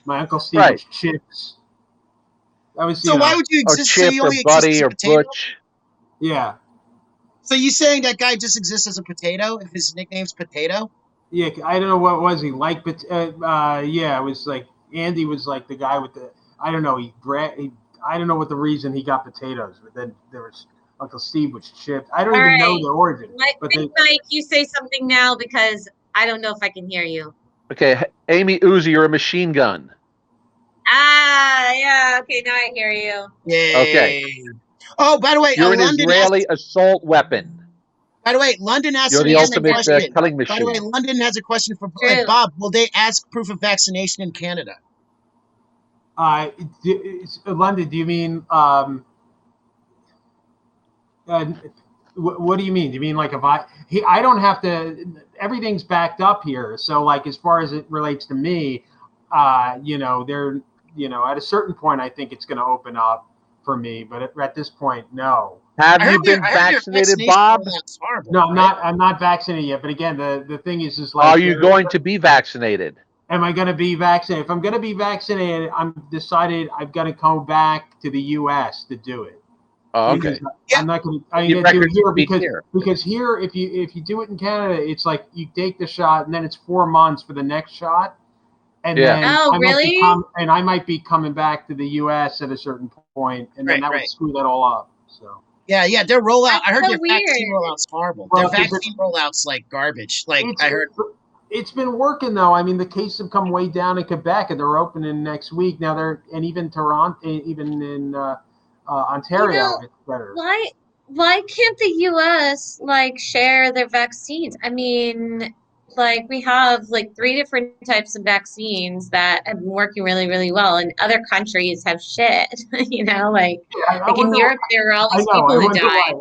my Uncle Steve was chips. That was, why would you exist? Or Chip, or Buddy, or Butch. Yeah. So you saying that guy just exists as a potato if his nickname's Potato? Yeah, I don't know what was he like, but it was like Andy was like the guy with the I don't know I don't know what the reason he got potatoes, but then there was Uncle Steve was chipped. I don't even know the origin. Mike, you say something now because I don't know if I can hear you. Okay, Amy Uzi, you're a machine gun. Yeah. Okay, now I hear you. Yay. Okay. Oh, by the way, you're an Israeli assault weapon. By the way, London asked you're the ultimate killing machine. By the way, London has a question for Bob. Will they ask proof of vaccination in Canada? London, do you mean what do you mean? Do you mean like I don't have to? Everything's backed up here. So like as far as it relates to me, they're at a certain point, I think it's going to open up for me. But at this point, no. Have you been vaccinated, Bob? No, I'm not vaccinated yet. But again, the thing is like. Are you going to be vaccinated? Am I going to be vaccinated? If I'm going to be vaccinated, I'm decided I've got to come back to the U.S. to do it. Oh, okay. I'm not going to do it here because here, if you do it in Canada, it's like you take the shot and then it's 4 months for the next shot, and then I might be coming back to the U.S. at a certain point, and then that would screw that all up. So. Yeah, their rollout. I heard their vaccine rollout's horrible. Their vaccine rollout's like garbage. Like I heard. It's been working though. I mean, the cases have come way down in Quebec, and they're opening next week. Now and even Toronto, even in Ontario, it's better. Why can't the U.S. share their vaccines? I mean, we have 3 different types of vaccines that have been working really, really well, and other countries have shit. In Europe, there are all these people who died.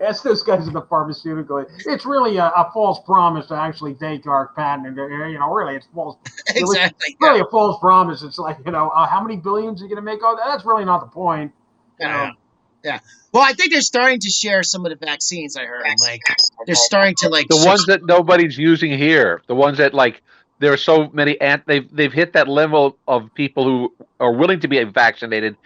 Ask those guys in the pharmaceutical. It's really a false promise to actually take our patent. And really, it's false. Exactly. It's really a false promise. It's like how many billions are you going to make? Oh, that's really not the point. Yeah. Well, I think they're starting to share some of the vaccines. I heard they're starting to the ones that nobody's using here. The ones that there are so many they've hit that level of people who are willing to be vaccinated.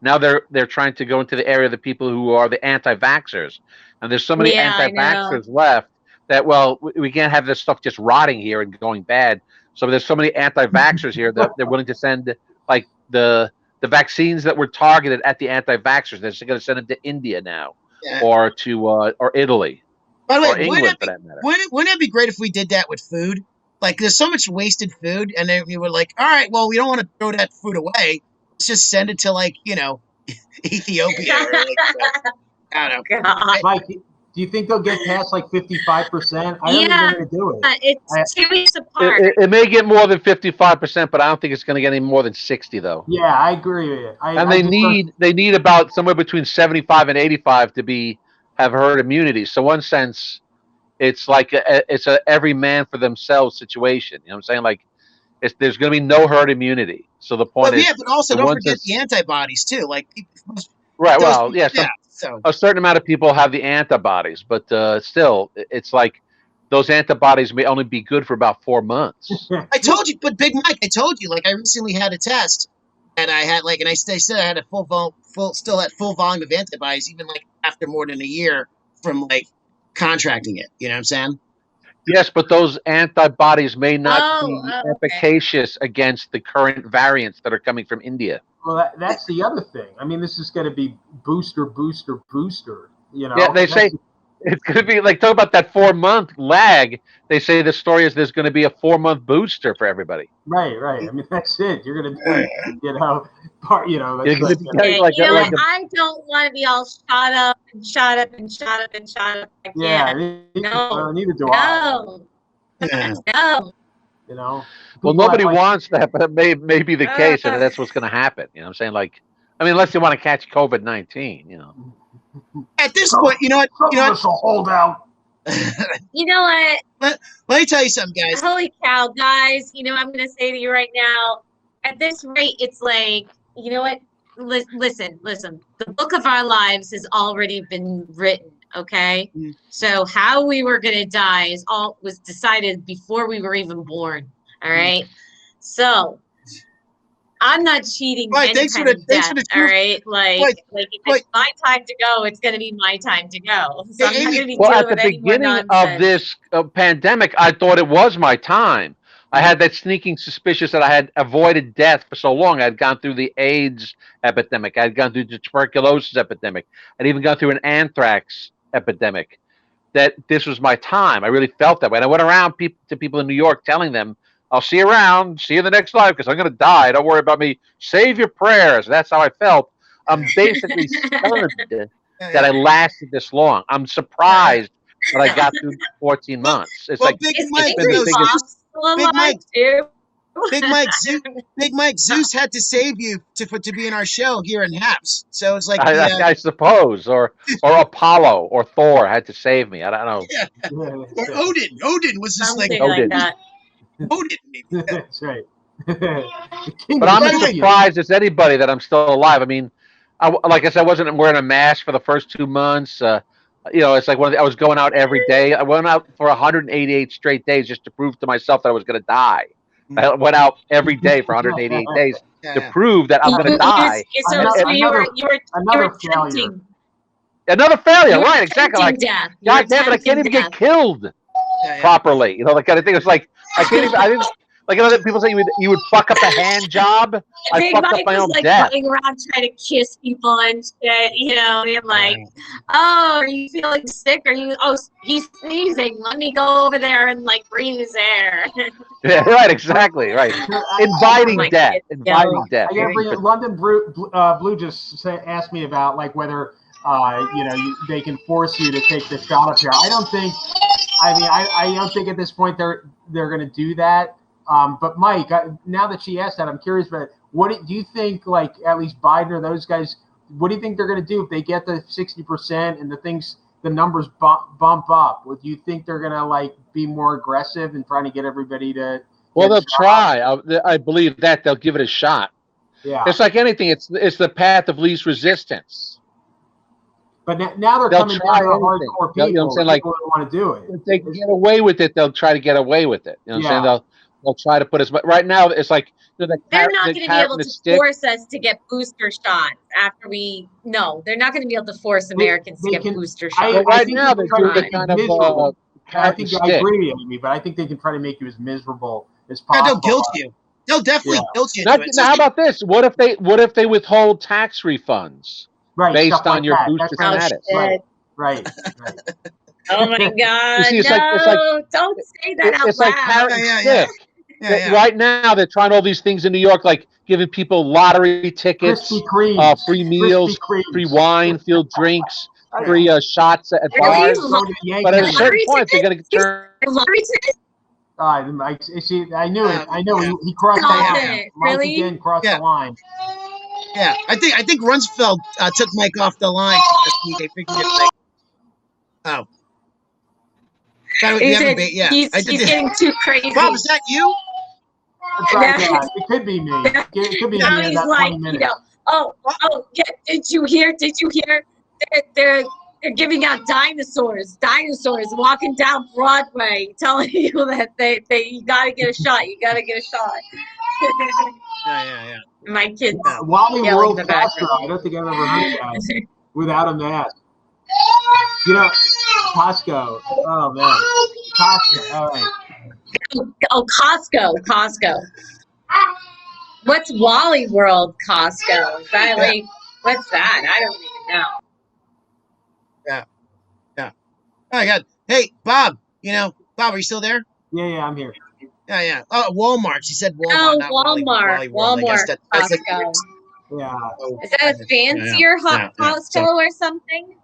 Now they're trying to go into the area of the people who are the anti-vaxxers, and there's so many anti-vaxxers left that, well, we can't have this stuff just rotting here and going bad. So there's so many anti-vaxxers here that they're willing to send like the vaccines that were targeted at the anti-vaxxers. They're going to send them to India now, or to or Italy, by the way, or England for that matter. Wouldn't it be great if we did that with food? Like, there's so much wasted food, and then we were like, all right, well, we don't want to throw that food away. Let's just send it to, like, you know, Ethiopia. Or like, I don't know. Mike, do you think they'll get past like 55%? I don't think they're going to do it. It's 2 weeks apart. It may get more than 55%, but I don't think it's going to get any more than 60, though. Yeah, I agree with you. They need about somewhere between 75 and 85 to have herd immunity. So, in one sense, it's like it's a every man for themselves situation. You know what I'm saying? Like, there's going to be no herd immunity. So the point is, but also don't forget the antibodies too. Like, right? Well, yeah. So a certain amount of people have the antibodies, but still, it's like those antibodies may only be good for about 4 months. I told you, but Big Mike, I told you, like, I recently had a test, and I had like, and they said I had a full volume of antibodies, even like after more than a year from like contracting it. You know what I'm saying? Yes, but those antibodies may not be efficacious against the current variants that are coming from India. Well, that's the other thing. I mean, this is going to be booster. You know? Yeah, they say it's going to be like, talk about that 4-month lag. They say the story is there's going to be a 4-month booster for everybody. Right. I mean, that's it. You're going to do, you know, I don't want to be all shot up. Yeah, neither do I. No. You know. Well, nobody wants that, but it may be the case, and that's what's going to happen. You know what I'm saying? Like, I mean, unless you want to catch COVID-19, you know. At this point, you know what? Hold out. You know what? Let me tell you something, guys. Holy cow, guys. You know, I'm going to say to you right now, at this rate, it's like, you know what? Listen. The book of our lives has already been written, okay? Mm. So how we were going to die was decided before we were even born, all right? So I'm not cheating any kind of death, all right? Like if it's my time to go, it's going to be my time to go. So I'm not going to be dealing with any more nonsense. Well, at the beginning of this pandemic, I thought it was my time. I had that sneaking suspicion that I had avoided death for so long. I had gone through the AIDS epidemic. I had gone through the tuberculosis epidemic. I'd even gone through an anthrax epidemic, that this was my time. I really felt that way. And I went around to people in New York telling them, I'll see you around, see you in the next life, because I'm going to die. Don't worry about me. Save your prayers. That's how I felt. I'm basically stunned that I lasted this long. I'm surprised that I got through 14 months. It's like Big Mike Zeus had to save you to be in our show here in Haps. So it's like I suppose, or Apollo or Thor had to save me. I don't know. Yeah. Or Odin. Odin was just something like that. Odin. That's right. But I'm as surprised as anybody that I'm still alive. I mean, like I said, I wasn't wearing a mask for the first 2 months. You know, it's like I was going out every day. I went out for 188 straight days just to prove to myself that I was going to die. I went out every day for 188 days to prove that I'm going to die. So you were tempting. Another failure, right? Exactly. Like, death. God damn it, I can't even get killed properly. You know, that kind of thing. It's like I didn't. Like, you know, that people say you would fuck up a hand job. I fucked up my own death. Running around trying to kiss people and shit, you know, and like, oh, are you feeling sick? He's sneezing. Let me go over there and like breathe his air. Yeah, right, exactly, right. Inviting death. Inviting death. London Blue just asked me about like whether you know, they can force you to take the shot up here. I don't think. I mean, I don't think at this point they're going to do that. But Mike, now that she asked that, I'm curious about what do you think, like at least Biden or those guys, what do you think they're going to do if they get the 60% and the numbers bump up? Would you think they're going to like be more aggressive and trying to get everybody to? Well, they'll try. I believe that they'll give it a shot. Yeah. It's like anything. It's the path of least resistance. But now they're coming down to hardcore people. You know what I'm saying? Like, people who want to do it. If they can get away with it, they'll try to get away with it. You know what I'm saying? They'll try to put us. But right now, it's like they're not going to be able to force us to get booster shots after we. No, they're not going to be able to force Americans to get booster shots. Right now, they're doing the kind of I think I agree with you, Amy, but I think they can try to make you as miserable as Yeah, possible. they'll guilt you. They'll definitely guilt you. Now, into it. now, how about this? What if they withhold tax refunds Right, based stuff on like your that. booster That's right. status? Right. Oh my God! see, it's no, like don't say that out It's loud. like carrot and stick. Yeah. Right now, they're trying all these things in New York, like giving people lottery tickets, Krispy Kremes. free meals, Krispy Kremes. free wine, field drinks, Oh, yeah. free shots at Really? bars. Go to the Yankee But at a game. certain point, they're going to turn. Lottery tickets? I knew it. I knew he crossed the Stop line. it. Mike Really? again crossed the line. Yeah, I think Rumsfeld took Mike off the line because they figured it like, He's getting too crazy. Bob, is that you? It could be me. It could be Now me in he's about like, 20 minutes. Yeah, did you hear? They're giving out dinosaurs walking down Broadway, telling you that you gotta get a shot. You gotta get a shot. Yeah. My kids. Wally yelling in World the Caster, background. I don't think I've ever heard that without a mask. Costco. Oh man, Costco. All right. Oh, Costco. What's Wally World Costco? Is that like, what's that? I don't even know. Yeah. Oh my God. Hey, Bob. Bob, are you still there? Yeah, I'm here. Yeah. Oh, Walmart. She said Walmart. Oh, not Wally Walmart. World. I guess Walmart that's like, Costco. Yeah. Is that a fancier Costco or something?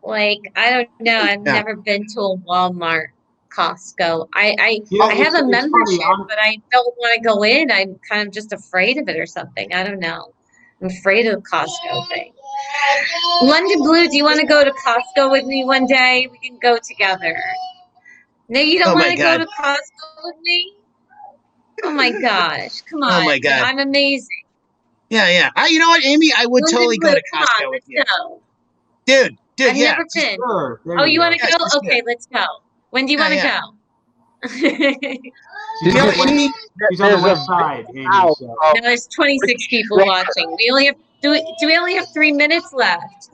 Like, I don't know. I've never been to a Walmart Costco. I have a membership, but I don't want to go in. I'm kind of just afraid of it or something. I don't know. I'm afraid of the Costco thing. London Blue, do you want to go to Costco with me one day? We can go together. No, you don't want to go to Costco with me? Oh my gosh. Come on. Oh my God. I'm amazing. Yeah. You know what, Amy? I would London totally Blue, go to come Costco on, with let's you. go. Dude, I've never been. Sure. Oh, you want to Yes, go? let's Okay, go. let's go. When do you want to go? She's on the west side, Amy. Ow. So. No, there's 26 people watching. We only have do we only have 3 minutes left?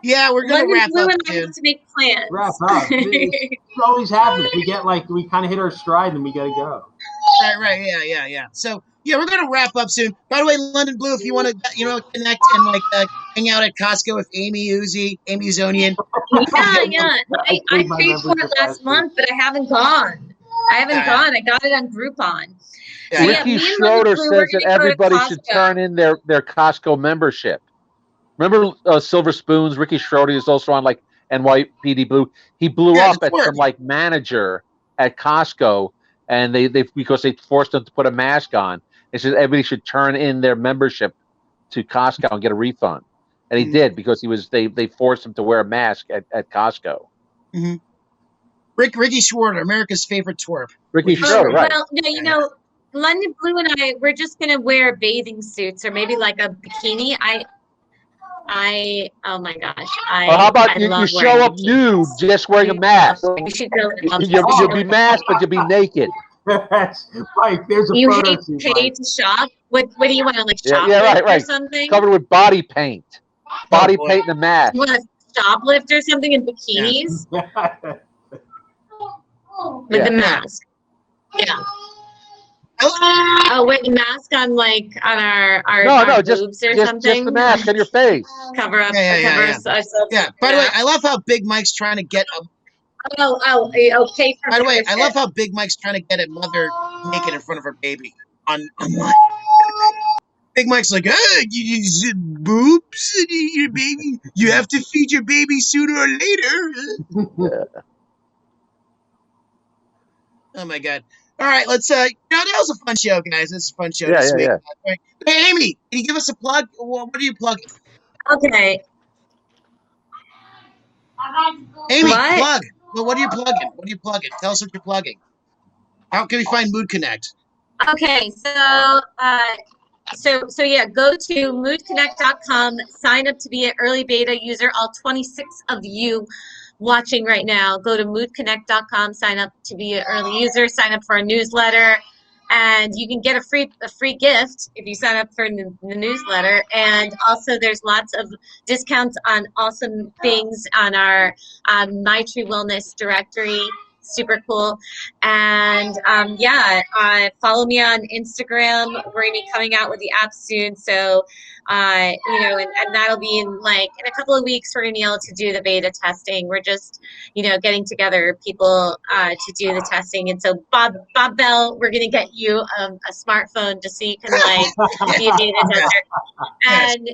Yeah, we're gonna London wrap Blue up and I soon. have to make plans. Wrap up. It always happens. We kind of hit our stride and we got to go. Right. Yeah. So yeah, we're gonna wrap up soon. By the way, London Blue, if you want to, connect and hang out at Costco with Amy Ouzoonian. Yeah. I paid for it last month, but I haven't gone. I got it on Groupon. Yeah, So, Ricky me and Schroeder London Blue, says we're that gonna go to everybody should Costco. turn in their Costco membership. Remember Silver Spoons? Ricky Schroeder is also on like NYPD Blue. He blew up at some manager at Costco, and they because they forced him to put a mask on. They said everybody should turn in their membership to Costco and get a refund, and he did because they forced him to wear a mask at Costco. Mm-hmm. Ricky Schroeder, America's favorite twerp. Ricky Schroeder, right? Well, no, London Blue and I, we're just gonna wear bathing suits or maybe like a bikini. Oh my gosh! How about you show up nude, just wearing a mask? You should go. You'll be masked, but you'll be naked. That's right. There's a You photo. pay to shop. What do you want to shoplift right. or something? Covered with body paint, paint and a mask. You want to shoplift or something in bikinis with the mask? Yeah. Oh, with the mask on, like on our boobs or something. Just the mask on your face. Cover up. Yeah. By the way, I love how Big Mike's trying to get a. Okay. By the way, I love how Big Mike's trying to get a mother naked in front of her baby online. Big Mike's like, you boobs, your baby. You have to feed your baby sooner or later. Oh my God. All right, let's. That was a fun show, guys. This is a fun show this week. Yeah. Right. Hey, Amy, can you give us a plug? What are you plugging? Okay. Amy, plug. Well, what are you plugging? Tell us what you're plugging. How can we find Mood Connect? Okay, so yeah, go to moodconnect.com, sign up to be an early beta user. All 26 of you watching right now, go to moodconnect.com, sign up to be an early user, sign up for a newsletter. and you can get a free gift if you sign up for the newsletter. And also, there's lots of discounts on awesome things on our My True Wellness directory. Super cool. And follow me on Instagram. We're going to be coming out with the app soon. So, and that'll be in a couple of weeks, we're going to be able to do the beta testing. We're just, getting together people to do the testing. And so Bob Bell, we're going to get you a smartphone just so you can be a beta tester. And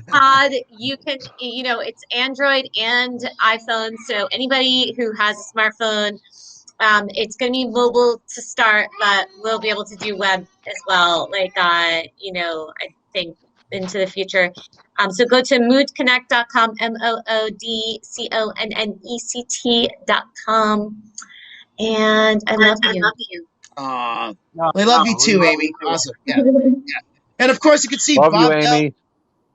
Todd, you can, it's Android and iPhone. So anybody who has a smartphone, it's going to be mobile to start, but we'll be able to do web as well. I think into the future. So go to moodconnect.com, moodconnect.com. And I love you. We love you too, Amy. Awesome. Yeah. And of course, you can see Love Bob you, Bell. Amy.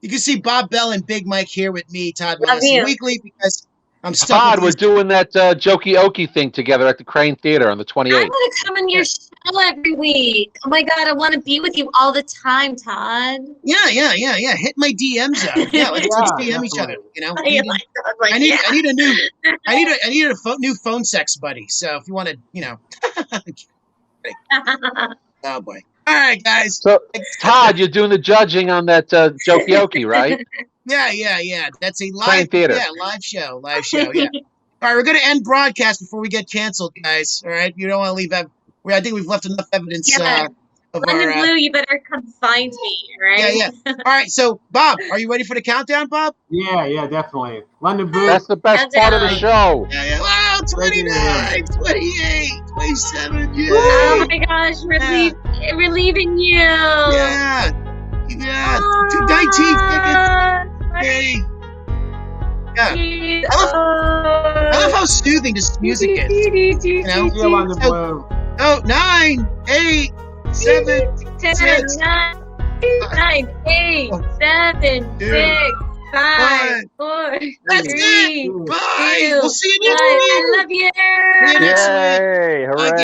You can see Bob Bell and Big Mike here with me, Todd Madison Weekly, because I'm stuck. Todd, we're doing that Jokey Okie thing together at the Crane Theater on the 28th. I want to come on your show every week. Oh my God, I want to be with you all the time, Todd. Yeah. Hit my DMs up. Yeah, let's DM each other. I need a new phone sex buddy. So if you want to, oh boy. All right, guys. So, Todd, you're doing the judging on that Jokey Okie, right? Yeah. That's a Crane Theater. Live show. Yeah. All right, we're gonna end broadcast before we get canceled, guys. All right, you don't want to leave. I think we've left enough evidence. Of London Blue, you better come find me, right? Yeah. All right, so Bob, are you ready for the countdown, Bob? Yeah, definitely. London Blue. That's the best part of the show. Yeah. Wow, 29, 28, 27. Yeah. Oh my gosh, we're leaving you. Yeah. 19 seconds. Hey. Yeah. I love how soothing this music is. London Blue. 9, 8, 7, 10, 6, 9, 8, 7, 6, 5, 4, 3, That's it. Bye. 2, We'll see you next 1. week. I love you. See you next week. Yay! Hooray!